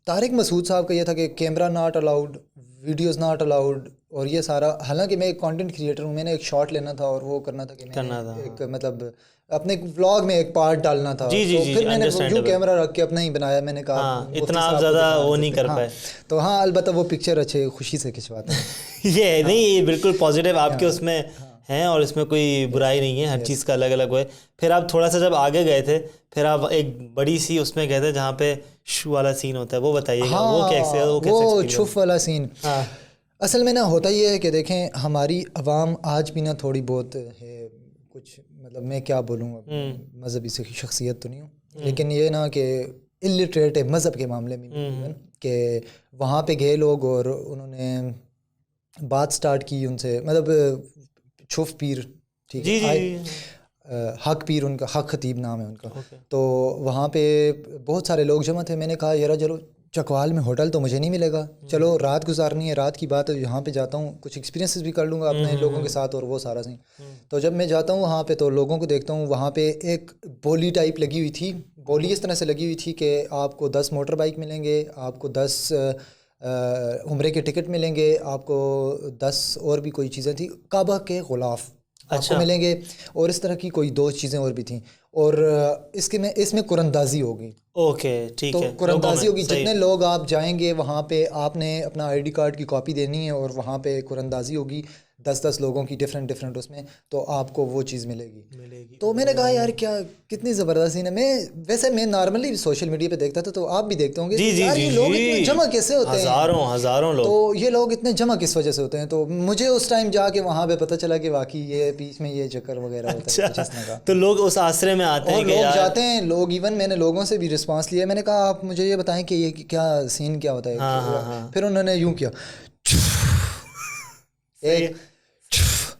طارق مسعود صاحب کا یہ تھا کہ camera not allowed, videos not allowed, اور یہ سارا. حالانکہ میں ایک کانٹینٹ کریٹر ہوں, میں نے ایک شارٹ لینا تھا اور وہ کرنا تھا کہ میں ایک مطلب اپنے ولاگ میں ایک پارٹ ڈالنا تھا. تو پھر میں نے جو کیمرہ رکھ کے اپنا ہی بنایا, میں نے کہا اتنا آپ زیادہ وہ نہیں کر پائے. تو ہاں البتہ وہ پکچر اچھے خوشی سے کھنچواتے ہیں. یہ نہیں, یہ بالکل پازیٹیو آپ کے اس میں ہیں, اور اس میں کوئی برائی نہیں ہے, ہر چیز کا الگ الگ ہے. پھر آپ تھوڑا سا جب آگے گئے تھے, پھر آپ ایک بڑی سی اس میں گئے تھے جہاں پہ شو والا سین ہوتا ہے, وہ بتائیے گا. وہ کیسے, وہ چھف والا سین اصل میں نا ہوتا یہ ہے کہ دیکھیں ہماری عوام آج بھی نا تھوڑی بہت ہے کچھ, مطلب میں کیا بولوں, مذہبی شخصیت تو نہیں ہوں, لیکن یہ نا کہ الٹریٹ ہے مذہب کے معاملے میں, کہ وہاں پہ گئے لوگ اور انہوں نے بات سٹارٹ کی ان سے, مطلب چھف پیر, ٹھیک ہے, حق پیر ان کا, حق خطیب نام ہے ان کا. تو وہاں پہ بہت سارے لوگ جمع تھے. میں نے کہا یار چلو چکوال میں ہوٹل تو مجھے نہیں ملے گا, چلو رات گزارنی ہے, رات کی بات ہے, یہاں پہ جاتا ہوں, کچھ ایکسپیرینسز بھی کر لوں گا اپنے لوگوں کے ساتھ, اور وہ سارا سین. تو جب میں جاتا ہوں وہاں پہ تو لوگوں کو دیکھتا ہوں, وہاں پہ ایک بولی ٹائپ لگی ہوئی تھی. بولی اس طرح سے لگی ہوئی تھی کہ آپ کو 10 موٹر بائک ملیں گے, آپ کو 10 عمرے کے ٹکٹ ملیں گے, آپ کو 10 اور بھی کوئی چیزیں تھیں, کعبہ کے غلاف آپ کو ملیں گے, اور اس طرح کی کوئی 2 چیزیں اور بھی تھیں. اور اس میں قرآندازی ہوگی. اوکے ٹھیک ہے, تو قرآندازی ہوگی. جتنے لوگ آپ جائیں گے وہاں پہ آپ نے اپنا ID کارڈ کی کاپی دینی ہے, اور وہاں پہ قرآندازی ہوگی 10 لوگوں کی ڈفرینٹ اس میں, تو آپ کو وہ چیز ملے گی. تو میں نے کہا یار کیا کتنی زبردست سین ہے. ویسے میں نارملی سوشل میڈیا پہ دیکھتا تھا, تو آپ بھی دیکھتے ہوں گے یار یہ لوگ اتنے جمع کیسے ہوتے ہیں, ہزاروں لوگ. تو یہ لوگ اتنے جمع کس وجہ سے ہوتے ہیں. تو مجھے اس ٹائم جا کے وہاں پہ پتہ چلا کہ واقعی یہ بیچ میں یہ چکر وغیرہ ہوتا ہے. تو لوگ اس آسرے میں آتے ہیں, اور لوگ جاتے ہیں, لوگ ایون میں نے لوگوں سے بھی رسپانس لیا. میں نے کہا آپ مجھے یہ بتائیں کہ یہ کیا سین کیا ہوتا ہے. پھر انہوں نے یوں کیا, ایک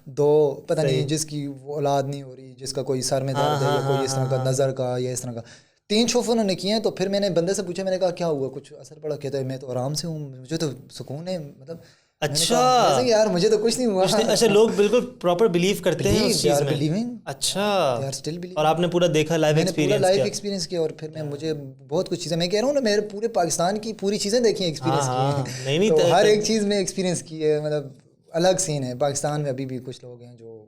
دو پتہ نہیں جس کی اولاد نہیں ہو رہی, جس کا کوئی سر میں درد ہے یا کوئی اس طرح کا نظر کا یا اس طرح کا, 3 شوف انہوں نے کیے ہیں. تو پھر میں نے بندے سے پوچھا, میں نے کہا کیا ہوا, کچھ اثر پڑا؟ کہتا ہے میں تو آرام سے ہوں, مجھے تو سکون ہے. مطلب اچھا یار مجھے تو کچھ نہیں ہوا. اچھا لوگ بالکل پراپر بلیو کرتے ہیں اس چیز میں. اچھا اور آپ نے پورا دیکھا, لائیو ایکسپیرینس کیا, اور پھر میں مجھے بہت کچھ چیزیں, میں کہہ رہا ہوں نا, میرے پورے پاکستان کی پوری چیزیں دیکھی ہیں, ایکسپیرینس کی ہیں, تو ہر ایک چیز میں ایکسپیرینس کی ہے. مطلب الگ سین ہے پاکستان میں, ابھی بھی کچھ لوگ ہیں جو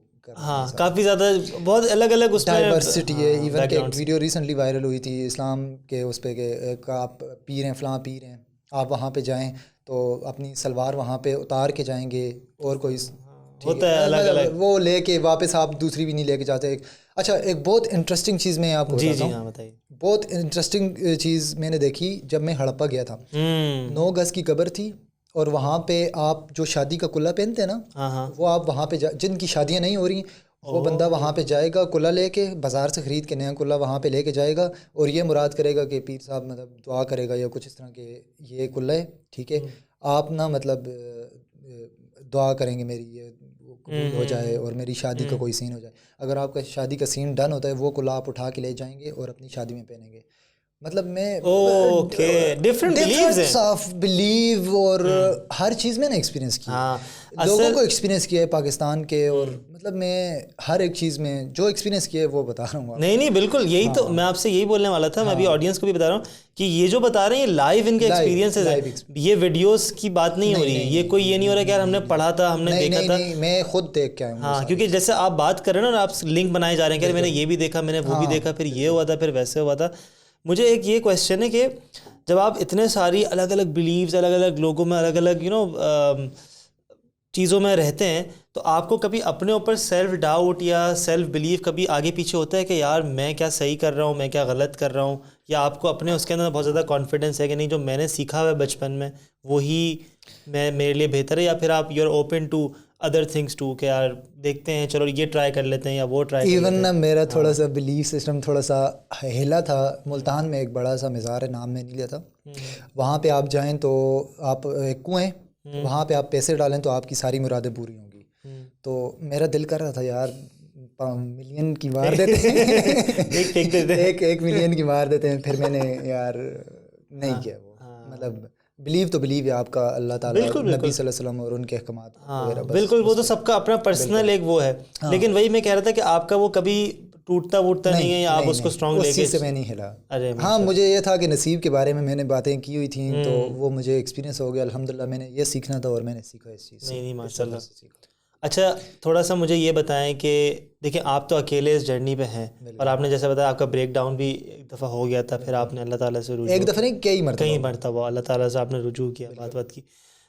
کافی زیادہ بہت الگ الگ اس میں ڈائیورسٹی ہے. ایون کہ ایک ویڈیو ریسنٹلی وائرل ہوئی تھی اسلام کے اس پہ کہ آپ پیر ہیں, فلاں پیر ہیں, آپ وہاں پہ جائیں تو اپنی سلوار وہاں پہ اتار کے جائیں گے, اور کوئی ہوتا ہے الگ الگ وہ لے کے واپس آپ دوسری بھی نہیں لے کے جاتے. اچھا ایک بہت انٹرسٹنگ چیز میں آپ کو بتاتا ہوں, بہت انٹرسٹنگ چیز میں نے دیکھی جب میں ہڑپا گیا تھا. 9 گز کی قبر تھی, اور وہاں پہ آپ جو شادی کا کلا پہنتے ہیں نا, وہ آپ وہاں پہ جن کی شادیاں نہیں ہو رہی, وہ بندہ وہاں پہ جائے گا کلا لے کے, بازار سے خرید کے نیا کلا وہاں پہ لے کے جائے گا, اور یہ مراد کرے گا کہ پیر صاحب مطلب دعا کرے گا یا کچھ اس طرح کے, یہ کلا ہے ٹھیک ہے, آپ نا مطلب دعا کریں گے میری یہ قبول ہو جائے اور میری شادی کا کوئی سین ہو جائے. اگر آپ کا شادی کا سین ڈن ہوتا ہے, وہ کلا آپ اٹھا کے لے جائیں گے اور اپنی شادی میں پہنیں گے. مطلب میں ڈفرینٹ آف بلیو اور ہر چیز میں نے ایکسپیرینس کیا, لوگوں کو ایکسپیرینس کیا ہے پاکستان کے, اور مطلب میں ہر ایک چیز میں جو ایکسپیرینس کیا ہے وہ بتا رہا ہوں. نہیں بالکل, یہی تو میں آپ سے یہی بولنے والا تھا, میں بھی آڈینس کو بھی بتا رہا ہوں کہ یہ جو بتا رہے ہیں یہ لائیو ان کے ایکسپیرینسز ہیں, یہ ویڈیوز کی بات نہیں ہو رہی, یہ کوئی یہ نہیں ہو رہا کہ یار ہم نے پڑھا تھا, ہم نے دیکھا تھا, میں خود دیکھ کے آیا ہوں. ہاں کیونکہ جیسے آپ بات کر رہے ہیں نا, آپ لنک بنائے جا رہے ہیں کہ میں نے یہ بھی دیکھا, میں نے وہ بھی دیکھا, پھر یہ ہوا تھا, پھر ویسے ہوا تھا. مجھے ایک یہ کویشچن ہے کہ جب آپ اتنے ساری الگ الگ بلیوز, الگ الگ لوگوں میں, الگ الگ چیزوں میں رہتے ہیں, تو آپ کو کبھی اپنے اوپر سیلف ڈاؤٹ یا سیلف بلیو کبھی آگے پیچھے ہوتا ہے کہ یار میں کیا صحیح کر رہا ہوں, میں کیا غلط کر رہا ہوں, یا آپ کو اپنے اس کے اندر بہت زیادہ کانفیڈنس ہے کہ نہیں جو میں نے سیکھا ہوا ہے بچپن میں وہی میرے لیے بہتر ہے, یا پھر آپ you are open to other things too کہ یار دیکھتے ہیں چلو یہ ٹرائی کر لیتے ہیں یا وہ ٹرائی. ایون نا میرا تھوڑا سا بلیف سسٹم تھوڑا سا ہلا تھا. ملتان میں ایک بڑا سا مزار ہے, نام میں نہیں لیا تھا, وہاں پہ آپ جائیں تو آپ ایک کنویں, وہاں پہ آپ پیسے ڈالیں تو آپ کی ساری مرادیں پوری ہوں گی. تو میرا دل کر رہا تھا یار ملین کی مار دیتے ہیں, ایک ملین کی مار دیتے ہیں. پھر میں نے یار نہیں کیا وہ, مطلب بلیو تو بلیو ہے آپ کا اللہ تعالیٰ, نبی صلی اللہ علیہ وسلم اور ان کے احکامات وغیرہ. بالکل وہ تو سب کا اپنا پرسنل ایک وہ ہے, لیکن وہی میں کہہ رہا تھا کہ آپ کا وہ کبھی ٹوٹتا ووٹتا نہیں ہے, یا آپ اس کو اسٹرانگ لے کے, اس چیز سے میں نہیں ہلا. ہاں مجھے یہ تھا کہ نصیب کے بارے میں نے باتیں کی ہوئی تھیں, تو وہ مجھے ایکسپیرینس ہو گیا الحمدللہ. میں نے یہ سیکھنا تھا اور میں نے سیکھا اس چیز سے. نہیں ماشاء اللہ. اچھا تھوڑا سا مجھے یہ بتائیں کہ دیکھیں آپ تو اکیلے اس جرنی پہ ہیں, اور آپ نے جیسے بتایا آپ کا بریک ڈاؤن بھی ایک دفعہ ہو گیا تھا, پھر آپ نے اللہ تعالیٰ سے رجوع, ایک دفعہ نہیں کئی مرتبہ اللہ تعالیٰ سے آپ نے رجوع کیا, بات کی.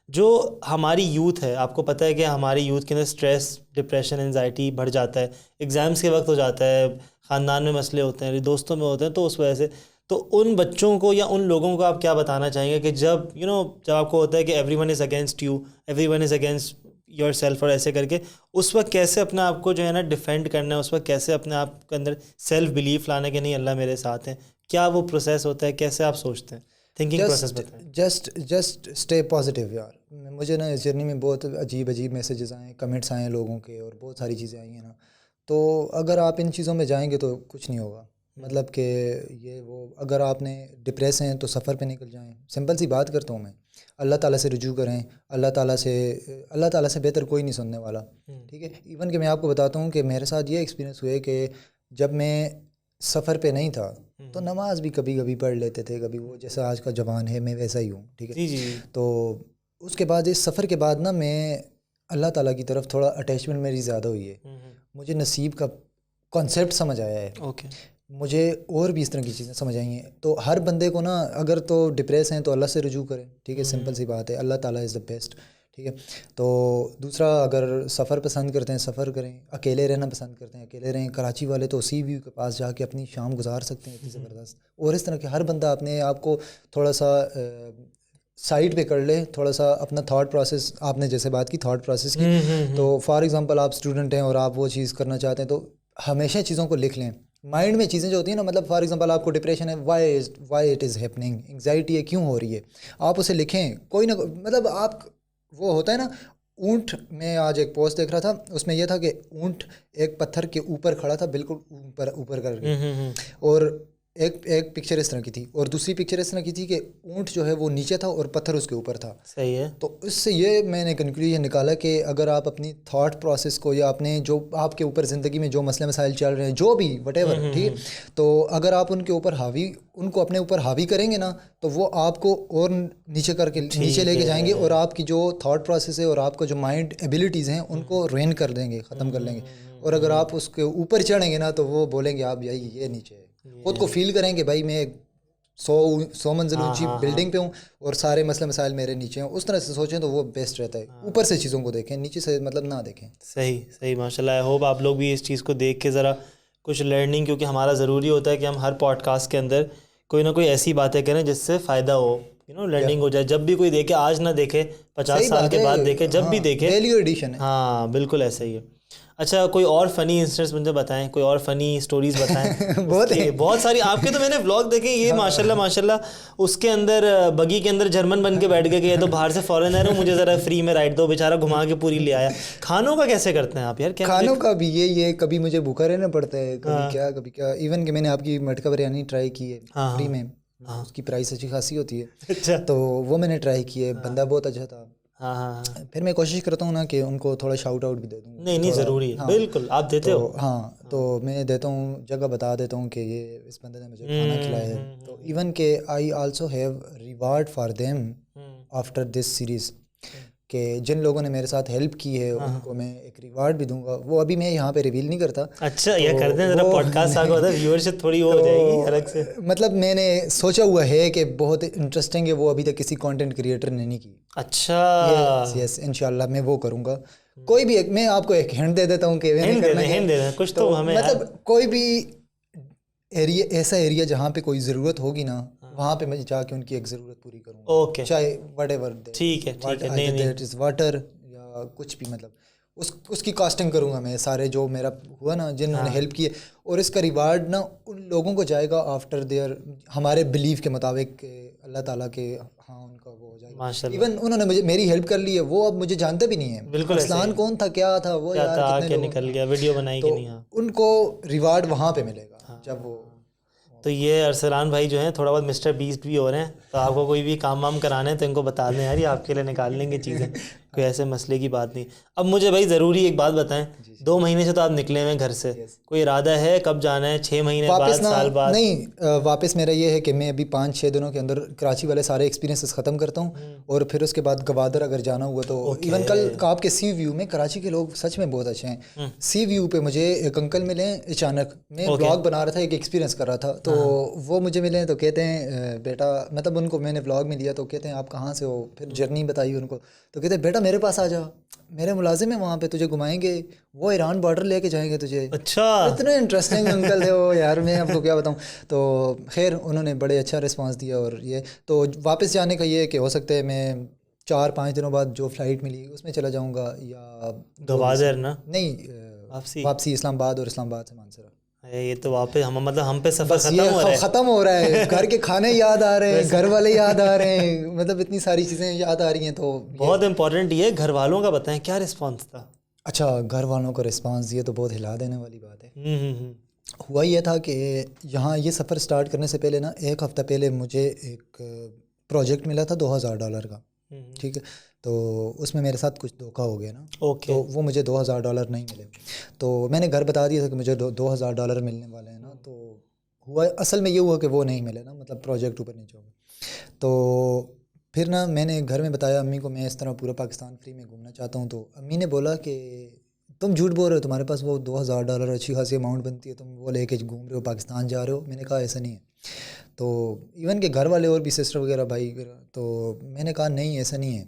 جو ہماری یوتھ ہے, آپ کو پتہ ہے کہ ہماری یوتھ کے اندر اسٹریس, ڈپریشن, انزائٹی بڑھ جاتا ہے, ایگزامس کے وقت ہو جاتا ہے, خاندان میں مسئلے ہوتے ہیں, دوستوں میں ہوتے ہیں, تو اس وجہ سے تو ان بچوں کو یا ان لوگوں کو آپ کیا بتانا چاہیں گے کہ جب جب آپ کو ہوتا ہے کہ every one is against you, every one is against your self, اور ایسے کر کے اس وقت کیسے اپنے آپ کو جو ہے نا ڈیفینڈ کرنا ہے, اس وقت کیسے اپنے آپ کے اندر سیلف بلیف لانا کہ نہیں اللہ میرے ساتھ ہے, کیا وہ پروسیس ہوتا ہے, کیسے آپ سوچتے ہیں, تھنکنگ پروسیس بتائیں. جسٹ اسٹے پازیٹیو یار. مجھے نا اس جرنی میں بہت عجیب میسیجز آئے ہیں, کمنٹس آئے ہیں لوگوں کے, اور بہت ساری چیزیں آئی ہیں نا. تو اگر آپ ان چیزوں میں جائیں گے تو کچھ نہیں ہوگا. مطلب کہ یہ وہ اگر آپ نے ڈپریس ہیں تو سفر پہ نکل جائیں. سمپل سی بات کرتا ہوں میں, اللہ تعالیٰ سے رجوع کریں, اللہ تعالیٰ سے بہتر کوئی نہیں سننے والا, ٹھیک ہے. ایون کہ میں آپ کو بتاتا ہوں کہ میرے ساتھ یہ ایکسپیرینس ہوئے کہ جب میں سفر پہ نہیں تھا تو نماز بھی کبھی کبھی پڑھ لیتے تھے, کبھی وہ جیسا آج کا جوان ہے میں ویسا ہی ہوں, ٹھیک ہے. تو اس کے بعد اس سفر کے بعد نا میں اللہ تعالیٰ کی طرف تھوڑا اٹیچمنٹ میری زیادہ ہوئی ہے. مجھے نصیب کا کانسیپٹ سمجھ آیا ہے, مجھے اور بھی اس طرح کی چیزیں سمجھ آئی ہیں. تو ہر بندے کو نا اگر تو ڈپریس ہیں تو اللہ سے رجوع کریں, ٹھیک ہے, سمپل سی بات ہے, اللہ تعالیٰ از دا بیسٹ, ٹھیک ہے. تو دوسرا اگر سفر پسند کرتے ہیں سفر کریں, اکیلے رہنا پسند کرتے ہیں اکیلے رہیں. کراچی والے تو سی ویو کے پاس جا کے اپنی شام گزار سکتے ہیں, اتنی زبردست. اور اس طرح کے ہر بندہ اپنے آپ کو تھوڑا سا سائڈ پہ کر لے, تھوڑا سا اپنا تھاٹ پروسیس, آپ نے جیسے بات کی تھاٹ پروسیس کی, تو فار ایگزامپل آپ اسٹوڈنٹ ہیں اور آپ وہ چیز کرنا چاہتے ہیں تو ہمیشہ چیزوں کو لکھ لیں. مائنڈ میں چیزیں جو ہوتی ہیں نا, مطلب فار ایگزامپل آپ کو ڈپریشن ہے, why it is happening, anxiety ہے, کیوں ہو رہی ہے, آپ اسے لکھیں. کوئی نہ مطلب آپ وہ ہوتا ہے نا اونٹ میں آج ایک پوسٹ دیکھ رہا تھا, اس میں یہ تھا کہ اونٹ ایک پتھر کے اوپر کھڑا تھا, بالکل اوپر کر کے, اور ایک پکچر اس طرح کی تھی, اور دوسری پکچر اس طرح کی تھی کہ اونٹ جو ہے وہ نیچے تھا اور پتھر اس کے اوپر تھا. صحیح ہے. تو اس سے یہ میں نے کنکلوژن نکالا کہ اگر آپ اپنی تھاٹ پروسیس کو یا اپنے جو آپ کے اوپر زندگی میں جو مسئلے مسائل چل رہے ہیں جو بھی وٹ ایور, ٹھیک ہے, تو اگر آپ ان کو اپنے اوپر حاوی کریں گے نا تو وہ آپ کو اور نیچے کر کے نیچے لے کے جائیں گے, اور آپ کی جو تھاٹ پروسیس ہے اور آپ کا جو مائنڈ ایبیلٹیز ہیں ان کو رین کر دیں گے, ختم کر لیں گے. اور اگر آپ اس کے اوپر چڑھیں گے نا تو وہ بولیں گے آپ یہی یہ نیچے ہے, خود کو فیل کریں گے بھائی میں 100 منزل اونچی بلڈنگ پہ ہوں اور سارے مسئلے مسائل میرے نیچے ہیں. اس طرح سے سوچیں تو وہ بیسٹ رہتا ہے. اوپر سے چیزوں کو دیکھیں, نیچے سے مطلب نہ دیکھیں. صحیح ماشاء اللہ. آئی ہوپ آپ لوگ بھی اس چیز کو دیکھ کے ذرا کچھ لرننگ, کیونکہ ہمارا ضروری ہوتا ہے کہ ہم ہر پوڈ کاسٹ کے اندر کوئی نہ کوئی ایسی باتیں کریں جس سے فائدہ ہو, لرننگ ہو جائے. جب بھی کوئی دیکھے, آج نہ دیکھے, 50 سال کے بعد دیکھے, جب بھی دیکھے, ویلیو ایڈیشن ہے. ہاں بالکل ایسا ہی ہے. اچھا, کوئی اور فنی انسٹنٹس مجھے بتائیں, کوئی اور فنی اسٹوریز بتائیں. بہت ساری آپ کے تو میں نے ولاگ دیکھے, یہ ماشاء اللہ اس کے اندر بگی کے اندر جرمن بن کے بیٹھ گئے کہ یہ تو باہر سے فارنر ہوں, مجھے ذرا فری میں رائڈ دو, بیچارہ گھما کے پوری لے آیا. کھانوں کا کیسے کرتے ہیں آپ یار؟ کھانوں کا بھی یہ کبھی مجھے بھوکا رہنا پڑتا ہے, کبھی کیا. ایون کہ میں نے آپ کی مٹکا بریانی ٹرائی کی ہے فری میں, اس کی پرائس اچھی خاصی ہوتی ہے. اچھا, تو وہ میں نے ٹرائی کی ہے, بندہ بہت اچھا تھا. ہاں. پھر میں کوشش کرتا ہوں نا کہ ان کو تھوڑا شاؤٹ آؤٹ بھی دے دوں. نہیں ضروری ہے, بالکل آپ دیتے ہو. ہاں, تو میں دیتا ہوں, جگہ بتا دیتا ہوں کہ یہ اس بندے نے مجھے کھانا کھلایا ہے. تو ایون کہ I also have reward for them after this series, کہ جن لوگوں نے میرے ساتھ ہیلپ کی ہے ان کو میں ایک ریوارڈ بھی دوں گا. وہ ابھی میں یہاں پہ ریویل نہیں کرتا. اچھا, یہ کر دیں ذرا, پوڈ کاسٹ آگے ہوتا ہے, ویورشپ تھوڑی ہو جائے گی الگ سے. مطلب میں نے سوچا ہوا ہے کہ بہت انٹرسٹنگ ہے, وہ ابھی تک کسی کانٹینٹ کریٹر نے نہیں کی. اچھا, یس انشاءاللہ میں وہ کروں گا. کوئی بھی ایک, میں آپ کو ایک ہینڈ دے دیتا ہوں کہ کچھ تو ہمیں, مطلب کوئی بھی ایریا, ایسا ایریا جہاں پہ کوئی ضرورت ہوگی نا, وہاں پہ میں جا کے ان کی ایک ضرورت پوری کروں گا. اوکے, چاہے وٹ ایور, ٹھیک ہے, واٹر یا کچھ بھی, مطلب اس کی کاسٹنگ کروں گا میں سارے جو میرا ہوا نا, جنہوں نے ہیلپ کی ہے. اور اس کا ریوارڈ نا ان لوگوں کو جائے گا آفٹر دیئر, ہمارے بلیف کے مطابق اللہ تعالیٰ کے, ہاں ان کا وہ ہو جائے گا. ایون انہوں نے میری ہیلپ کر لی ہے, وہ اب مجھے جانتے بھی نہیں ہیں. بالکل, اسلان کون تھا, کیا تھا وہ, یار کتنے نکل گیا, ویڈیو بنائی کہ نہیں. ان کو ریوارڈ وہاں پہ ملے گا جب وہ. تو یہ ارسلان بھائی جو ہیں تھوڑا بہت مسٹر بیسٹ بھی ہو رہے ہیں, تو آپ کو کوئی بھی کام وام کرانے ہیں تو ان کو بتا دیں یار, یہ آپ کے لیے نکال لیں گے چیزیں, کوئی ایسے مسئلے کی بات نہیں. اب مجھے بھائی ضروری ایک بات بتائیں, 2 مہینے سے تو آپ نکلے ہوئے گھر سے, کوئی ارادہ ہے کب جانا ہے؟ 6 مہینے بعد, سال بعد؟ نہیں, واپس میرا یہ ہے کہ میں ابھی 5-6 دنوں کے اندر کراچی والے سارے ایکسپیرینسز ختم کرتا ہوں, اور پھر اس کے بعد گوادر اگر جانا ہوا تو. ایون کل آپ کے سی ویو میں کراچی کے لوگ سچ میں بہت اچھے ہیں. سی ویو پہ مجھے ایک انکل ملے اچانک, میں بلاگ بنا رہا تھا, ایک ایکسپیرینس کر رہا تھا, تو وہ مجھے ملے تو کہتے ہیں بیٹا, مطلب ان کو میں نے بلاگ میں لیا تو کہتے ہیں آپ کہاں سے ہو, پھر جرنی بتائی ان کو, تو کہتے ہیں بیٹا میرے پاس آ جا, میرے ملازم ہیں وہاں پہ, تجھے گھمائیں گے, وہ ایران بارڈر لے کے جائیں گے تجھے. اچھا, اتنے انٹرسٹنگ انکل تھے وہ یار, میں آپ کو کیا بتاؤں. تو خیر انہوں نے بڑے اچھا رسپانس دیا. اور یہ تو واپس جانے کا یہ کہ ہو سکتا ہے میں 4-5 دنوں بعد جو فلائٹ ملی اس میں چلا جاؤں گا, یا گوادر نا, نہیں واپسی اسلام آباد, اور اسلام آباد سے مانسرا. یہ تو واپس ہم پہ سفر ختم ہو رہا ہے. گھر کے کھانے یاد آ رہے ہیں, گھر والے یاد آ رہے ہیں, مطلب اتنی ساری چیزیں یاد آ رہی ہیں. تو بہت امپورٹنٹ یہ گھر والوں کا بتائیں, کیا رسپانس تھا؟ اچھا, گھر والوں کا رسپانس یہ تو بہت ہلا دینے والی بات ہے. ہوا یہ تھا کہ یہاں یہ سفر سٹارٹ کرنے سے پہلے نا, 1 ہفتہ پہلے مجھے ایک پروجیکٹ ملا تھا $2000 کا, ٹھیک ہے. تو اس میں میرے ساتھ کچھ دھوکہ ہو گیا نا, تو وہ مجھے $2000 نہیں ملے. تو میں نے گھر بتا دیا تھا کہ مجھے $2000 ملنے والے ہیں نا. تو ہوا اصل میں یہ ہوا کہ وہ نہیں ملے نا, مطلب پروجیکٹ اوپر نیچے ہو گیا. تو پھر نا میں نے گھر میں بتایا امی کو, میں اس طرح پورا پاکستان فری میں گھومنا چاہتا ہوں. تو امی نے بولا کہ تم جھوٹ بول رہے ہو, تمہارے پاس وہ $2000 اچھی خاصی اماؤنٹ بنتی ہے, تم وہ لے کے گھوم رہے ہو, پاکستان جا رہے ہو. میں نے کہا ایسا نہیں ہے. تو ایون کہ گھر والے اور بھی سسٹر وغیرہ بھائی وغیرہ, تو میں نے کہا نہیں ایسا نہیں ہے,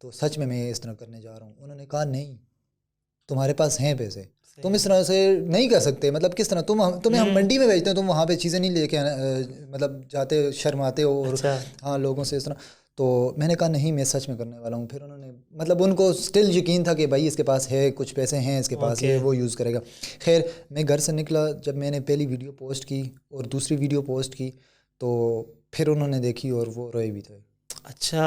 تو سچ میں اس طرح کرنے جا رہا ہوں. انہوں نے کہا نہیں, تمہارے پاس ہیں پیسے, تم اس طرح سے نہیں کر سکتے. مطلب کس طرح, تمہیں ہم منڈی میں بھیجتے ہیں, تم وہاں پہ چیزیں نہیں لے کے مطلب جاتے شرماتے ہو, اور ہاں لوگوں سے اس طرح. تو میں نے کہا نہیں میں سچ میں کرنے والا ہوں. پھر انہوں نے, مطلب ان کو اسٹل یقین تھا کہ بھائی اس کے پاس ہے, کچھ پیسے ہیں اس کے پاس, وہ یوز کرے گا. خیر میں گھر سے نکلا, جب میں نے پہلی ویڈیو پوسٹ کی اور دوسری ویڈیو پوسٹ کی, تو پھر انہوں نے دیکھی اور وہ روئے بھی تھے. اچھا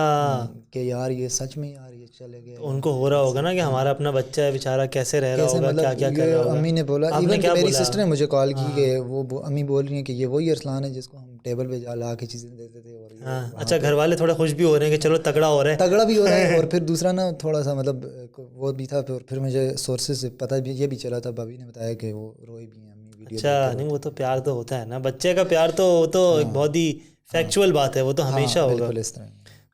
کہ یار یہ سچ میں یار یہ چلے گئے. ان کو ہو رہا ہوگا نا کہ ہمارا اپنا بچہ ہے بیچارہ کیسے رہ رہا ہوگا, کیا کیا کر رہا ہوگا. امی نے بولا, آپ نے ایون کیا میری بولا؟ سسٹر نے مجھے کال کی کہ وہ امی بول رہی ہیں کہ یہ وہی ارسلان ہے جس کو ہم ٹیبل پہ جا لا کے چیزیں دیتے تھے. اور ہاں اچھا, گھر والے تھوڑا خوش بھی ہو رہے ہیں کہ چلو تگڑا ہو رہا ہے, تگڑا بھی ہو رہا ہے. اور پھر دوسرا نا تھوڑا سا مطلب وہ بھی تھا, پھر مجھے سورسز سے پتہ بھی یہ بھی چلا تھا, بھابھی نے بتایا کہ وہ روئے بھی ہیں امی ویڈیو. اچھا نہیں, وہ تو پیار تو ہوتا ہے نا, بچے کا پیار تو وہ تو ایک بہت ہی فیکچوئل بات ہے, وہ تو ہمیشہ ہوگا. بالکل اس طرح.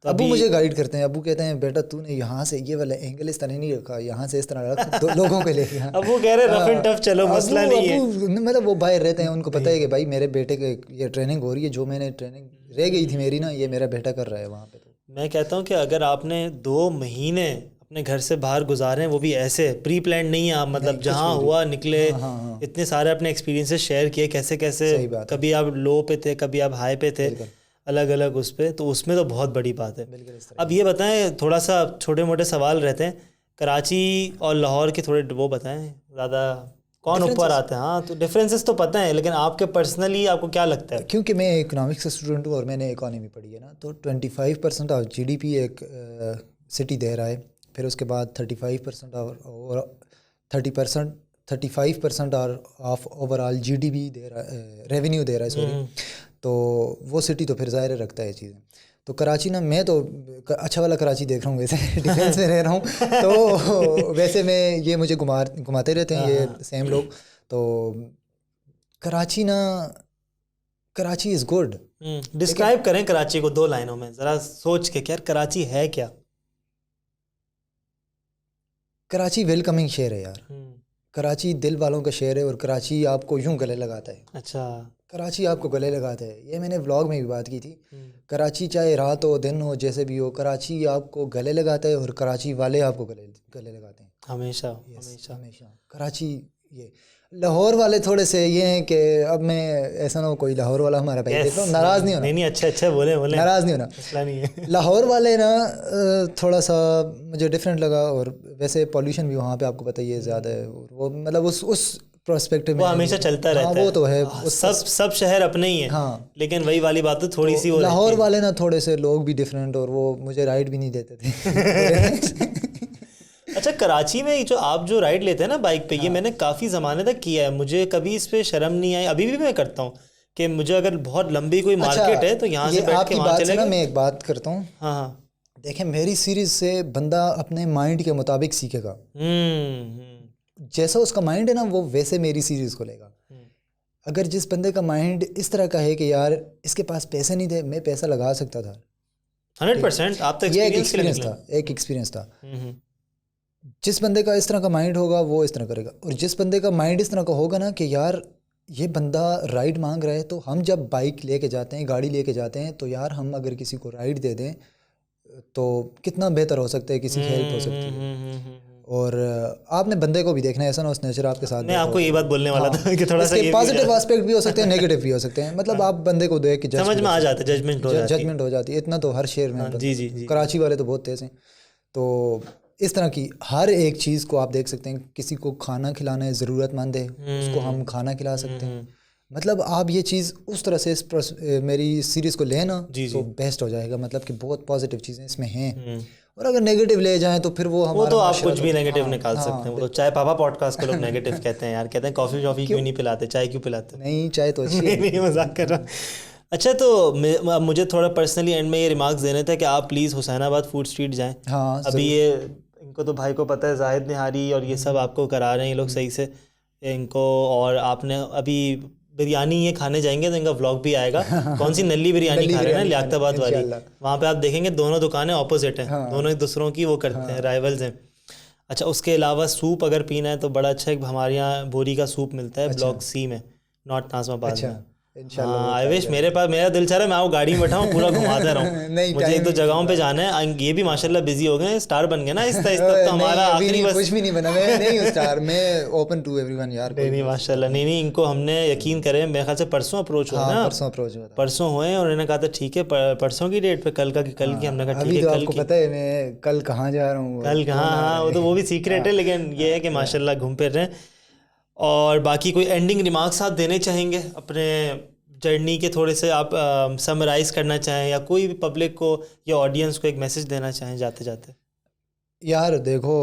ابو مجھے گائیڈ کرتے ہیں, ابو کہتے ہیں بیٹا تو نے یہاں سے یہ والا اینگل اس طرح نہیں رکھا, یہاں سے اس طرح رکھ, لوگوں کے لیے. اب وہ کہہ رہے رف اینڈ ٹف چلو, مسئلہ نہیں ہے. مطلب وہ باہر رہتے ہیں, ان کو پتہ ہے کہ بھائی میرے بیٹے کے یہ ٹریننگ ہو رہی ہے, جو میں نے ٹریننگ رہ گئی تھی میری نا, یہ میرا بیٹا کر رہا ہے وہاں پہ. تو میں کہتا ہوں کہ اگر آپ نے 2 مہینے اپنے گھر سے باہر گزارے ہیں, وہ بھی ایسے پری پلانڈ نہیں ہے, آپ مطلب جہاں ہوا نکلے, اتنے سارے اپنے ایکسپیرینسز شیئر کیے, کیسے کیسے کبھی آپ لو پہ تھے, کبھی آپ ہائی پہ تھے, الگ الگ اس پہ, تو اس میں تو بہت بڑی بات ہے. اب یہ بتائیں, تھوڑا سا چھوٹے موٹے سوال رہتے ہیں, کراچی اور لاہور کے تھوڑے وہ بتائیں, زیادہ کون اوپر آتے ہیں؟ ہاں تو ڈفرینسز تو پتہ ہیں, لیکن آپ کے پرسنلی آپ کو کیا لگتا ہے؟ کیونکہ میں اکنامکس کا اسٹوڈنٹ ہوں اور میں نے اکانومی پڑھی ہے نا, تو 25% آف جی ڈی پی ایک سٹی دے رہا ہے, پھر اس کے بعد 35% اور 35% of overall G D P دے رہا ہے, ریونیو دے رہا ہے سوری. تو وہ سٹی تو پھر ظاہر رکھتا ہے چیزیں. تو کراچی نا, میں تو اچھا والا کراچی دیکھ رہا ہوں, ویسے ڈیفینس میں رہ رہا ہوں, تو ویسے میں یہ مجھے گھماتے رہتے ہیں یہ سیم لوگ. تو کراچی نا, کراچی از گڈ. ڈسکرائب کریں کراچی کو 2 لائنوں میں, ذرا سوچ کے کہ یار کراچی ہے کیا. کراچی ویلکمنگ شہر ہے یار, کراچی دل والوں کا شہر ہے, اور کراچی آپ کو یوں گلے لگاتا ہے. اچھا, کراچی آپ کو گلے لگاتا ہے, یہ میں نے ولاگ میں بھی بات کی تھی. کراچی چاہے رات ہو دن ہو جیسے بھی ہو, کراچی آپ کو گلے لگاتا ہے, اور کراچی والے آپ کو گلے لگاتے ہیں ہمیشہ ہمیشہ. کراچی یہ لاہور والے تھوڑے سے یہ ہیں کہ اب میں ایسا نہ ہو کوئی لاہور والا ہمارا بھائی دیکھ لو, ناراض نہیں ہونا. نہیں اچھا بولے ناراض نہیں ہونا, مسئلہ نہیں ہے. لاہور والے نا تھوڑا سا مجھے ڈفرینٹ لگا, اور ویسے پالیوشن بھی وہاں پہ آپ کو پتہ ہی ہے زیادہ ہے, وہ مطلب اس پرسپیکٹو میں وہ ہمیشہ چلتا رہتا ہے. وہ تو ہے, سب شہر اپنے ہی ہیں. ہاں لیکن وہی والی بات تو تھوڑی سی لاہور والے نا تھوڑے سے لوگ بھی ڈفرینٹ, اور وہ مجھے رائڈ بھی نہیں دیتے تھے. اچھا, کراچی میں جو آپ جو رائڈ لیتے ہیں نا بائک پہ, یہ میں نے کافی زمانے تک کیا ہے, مجھے کبھی اس پہ شرم نہیں آئی, ابھی بھی میں کرتا ہوں کہ مجھے اگر بہت لمبی کوئی مارکیٹ ہے تو یہاں سے بیٹھ کے وہاں چلے گئے. میں ایک بات کرتا ہوں, ہاں دیکھیں میری سیریز سے بندہ اپنے مائنڈ کے مطابق سیکھے گا, جیسا اس کا مائنڈ ہے نا وہ ویسے میری سیریز کو لے گا. اگر جس بندے کا مائنڈ اس طرح کا ہے کہ یار اس کے پاس پیسے نہیں تھے, میں پیسہ لگا سکتا تھا 100%, آپ تو یہ ایک ایکسپیرینس تھا. جس بندے کا اس طرح کا مائنڈ ہوگا وہ اس طرح کرے گا, اور جس بندے کا مائنڈ اس طرح کا ہوگا نا کہ یار یہ بندہ رائڈ مانگ رہا ہے, تو ہم جب بائک لے کے جاتے ہیں, گاڑی لے کے جاتے ہیں, تو یار ہم اگر کسی کو رائڈ دے دیں تو کتنا بہتر ہو سکتا ہے, کسی کی ہیلپ ہو سکتی ہے. اور آپ نے بندے کو بھی دیکھنا ہے, ایسا نا اس نیچر آپ کے ساتھ. میں آپ کو یہ بات بولنے والا تھا کہ تھوڑا سا پازیٹیو آسپیکٹ بھی ہو سکتے ہیں, نیگیٹو بھی ہو سکتے ہیں, مطلب آپ بندے کو دیکھ کے سمجھ میں آ جاتا ہے, ججمنٹ ہو جاتی ہے. اتنا تو ہر شہر میں, جی کراچی والے تو بہت تیز ہیں. تو اس طرح کی ہر ایک چیز کو آپ دیکھ سکتے ہیں. کسی کو کھانا کھلانا ہے, ضرورت مند ہے, اس کو ہم کھانا کھلا سکتے ہیں. مطلب آپ یہ چیز اس طرح سے میری سیریز کو لیں نا تو بیسٹ ہو جائے گا, مطلب کہ بہت پازیٹیو چیزیں اس میں ہیں. اور اگر نیگیٹو لے جائیں تو پھر وہ تو آپ کچھ بھی نیگیٹو نکال سکتے ہیں. وہ تو چائے پاپا پوڈ کاسٹ کو لوگ نیگیٹو کہتے ہیں یار, کہتے ہیں کافی کیوں نہیں پلاتے, چائے کیوں پلاتے. نہیں چائے تو اچھی ہے, نہیں مذاق کر رہا. اچھا, تو مجھے تھوڑا پرسنلی اینڈ میں یہ ریمارکس دینے تھے کہ آپ پلیز حسین آباد فوڈ اسٹریٹ جائیں. ابھی یہ ان کو تو بھائی کو پتہ ہے, زاہد نہاری اور یہ سب آپ کو کرا رہے ہیں یہ لوگ صحیح سے ان کو. اور آپ نے ابھی بریانی یہ کھانے جائیں گے تو ان کا ولاگ بھی آئے گا, کون سی نلی بریانی کھا رہے ہیں نا, لیاقت آباد والی. وہاں پہ آپ دیکھیں گے دونوں دکانیں اپوزٹ ہیں, دونوں ایک دوسروں کی وہ کرتے ہیں, رائیولز ہیں. اچھا, اس کے علاوہ سوپ اگر پینا ہے تو بڑا اچھا ایک ہمارے یہاں بوری کا سوپ ملتا ہے بلاک سی میں, نارتھ ناظم آباد میں. ہاں آئی وش میرے پاس, میرا دل چاہ رہا ہے میں وہ گاڑی میں بیٹھا ہوں پورا گھماتا رہوں. مجھے ایک دو جگہوں پہ جانا ہے. یہ بھی ماشاء اللہ بزی ہو گئے, اسٹار بن گئے نا اس طرح. تو ہمارا آخری بس کچھ بھی نہیں بنا, میں نہیں اسٹار, میں اوپن ٹو ایوری ون یار. نہیں ماشاء اللہ, نہیں ان کو ہم نے یقین کرے, میرے خیال سے پرسوں اپروچ ہوا نا, پرسوں ہوئے, اور انہوں نے کہا تھا ٹھیک ہے پرسوں کی ڈیٹ پہ, کل کی. ہم نے کہا ٹھیک ہے کل کی. پتہ ہے میں کل کہاں جا رہا ہوں, کل کہاں. ہاں وہ تو وہ بھی سیکریٹ ہے, لیکن یہ ہے کہ ماشاء اللہ گھوم پھر رہے ہیں. اور باقی کوئی اینڈنگ ریمارکس آپ دینے چاہیں گے اپنے جرنی کے تھوڑے سے آپ سمرائز کرنا چاہیں یا کوئی بھی پبلک کو یا آڈینس کو ایک میسج دینا چاہیں جاتے جاتے؟ یار دیکھو،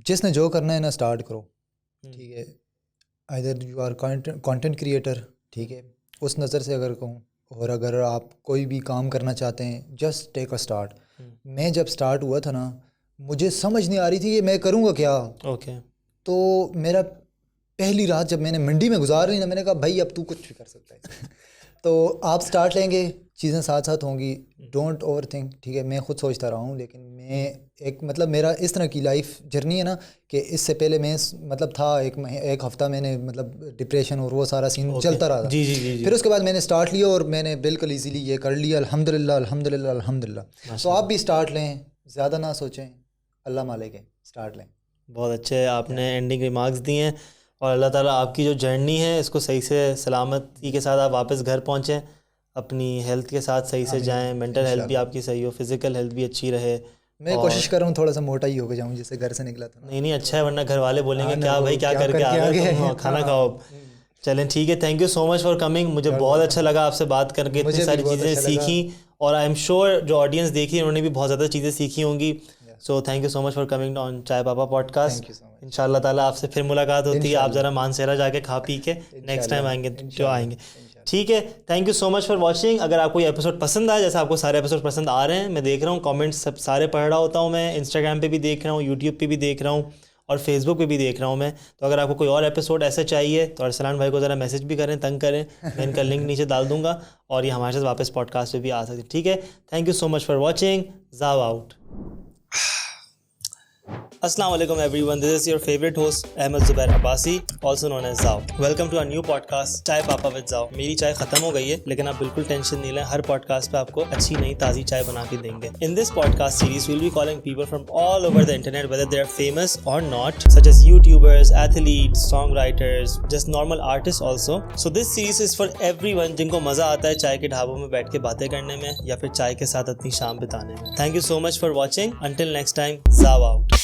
جس نے جو کرنا ہے نا اسٹارٹ کرو، ٹھیک ہے. ادھر یو آر کانٹینٹ کریٹر، ٹھیک ہے، اس نظر سے اگر کہوں، اور اگر آپ کوئی بھی کام کرنا چاہتے ہیں جسٹ ٹیک اے اسٹارٹ. میں جب اسٹارٹ ہوا تھا نا، مجھے سمجھ نہیں آ رہی تھی کہ میں کروں گا کیا. اوکے. تو میرا پہلی رات جب میں نے منڈی میں گزار لی نا، میں نے کہا بھائی اب تو کچھ بھی کر سکتا ہے. تو آپ اسٹارٹ لیں گے، چیزیں ساتھ ساتھ ہوں گی. ڈونٹ اوور تھنک، ٹھیک ہے. میں خود سوچتا رہا ہوں، لیکن میں ایک مطلب میرا اس طرح کی لائف جرنی ہے نا کہ اس سے پہلے میں مطلب تھا ایک ہفتہ میں نے مطلب ڈپریشن اور وہ سارا سین چلتا رہا تھا. جی. پھر اس کے بعد میں نے اسٹارٹ لیا اور میں نے بالکل ایزیلی یہ کر لیا. الحمدللہ. تو آپ بھی اسٹارٹ لیں، زیادہ نہ سوچیں، اللہ مالک ہے، اسٹارٹ لیں. بہت اچھے آپ نے اینڈنگ ریمارکس دیے ہیں، اور اللہ تعالیٰ آپ کی جو جرنی ہے اس کو صحیح سے سلامتی کے ساتھ آپ واپس گھر پہنچیں، اپنی ہیلتھ کے ساتھ صحیح سے جائیں، مینٹل ہیلتھ بھی آپ کی صحیح ہو، فزیکل ہیلتھ بھی اچھی رہے. میں کوشش کر رہا ہوں تھوڑا سا موٹا ہی ہو کے جاؤں جیسے گھر سے نکلا تھا. نہیں اچھا ہے، ورنہ گھر والے بولیں گے کیا بھائی کیا کر کے آ گئے تم، کھانا کھاؤ. چلیں ٹھیک ہے، thank you so much for coming. مجھے بہت اچھا لگا آپ سے بات کر کے، اتنی ساری چیزیں سیکھیں، اور آئی ایم شیور جو آڈینس دیکھی انہوں نے بھی بہت زیادہ چیزیں سیکھی ہوں گی. So thank you so much for coming on چائے پاپا پوڈ کاسٹ. ان شاء اللہ تعالیٰ آپ سے پھر ملاقات ہوتی ہے. آپ ذرا مانسیرا جا کے کھا پی کے نیکسٹ ٹائم آئیں گے جو آئیں گے. ٹھیک ہے، thank you so much for watching. اگر آپ کو یہ ایپیسوڈ پسند آئے، جیسے آپ کو سارے ایپیسوڈ پسند آ رہے ہیں، میں دیکھ رہا ہوں کامنٹس سب سارے پڑھ رہا ہوتا ہوں، میں انسٹاگرام پہ بھی دیکھ رہا ہوں، یوٹیوب پہ بھی دیکھ رہا ہوں، اور فیس بک پہ بھی دیکھ رہا ہوں میں. تو اگر آپ کو کوئی اور ایپیسوڈ ایسا چاہیے تو ارسلان بھائی کو ذرا میسج بھی کریں، تنگ کریں، میں ان کا لنک نیچے ڈال دوں گا، اور یہ ہمارے ساتھ واپس پوڈ کاسٹ پہ بھی آ سکتے. ٹھیک ہے، thank you so much for watching. Zao out. السلام علیکم everyone, this is your favourite host Ahmed Zubair Abbasi, also known as Zao. Welcome to a new podcast Chai Papa with زاو. میری چائے ختم ہو گئی ہے، لیکن آپ بالکل ٹینشن نہیں لیں، ہر پوڈ کاسٹ پہ آپ کو اچھی نئی تازی چائے بنا کے دیں گے. In this podcast series will be calling people from all over the internet whether they are famous or not, such as YouTubers, athletes, songwriters, just normal artists also. So this series is for everyone جن کو مزہ آتا ہے چائے کے ڈھابوں میں بیٹھ کے باتیں کرنے میں، یا پھر چائے کے ساتھ اپنی شام بتانے میں. Thank you so much for watching. Until next time, زاو out.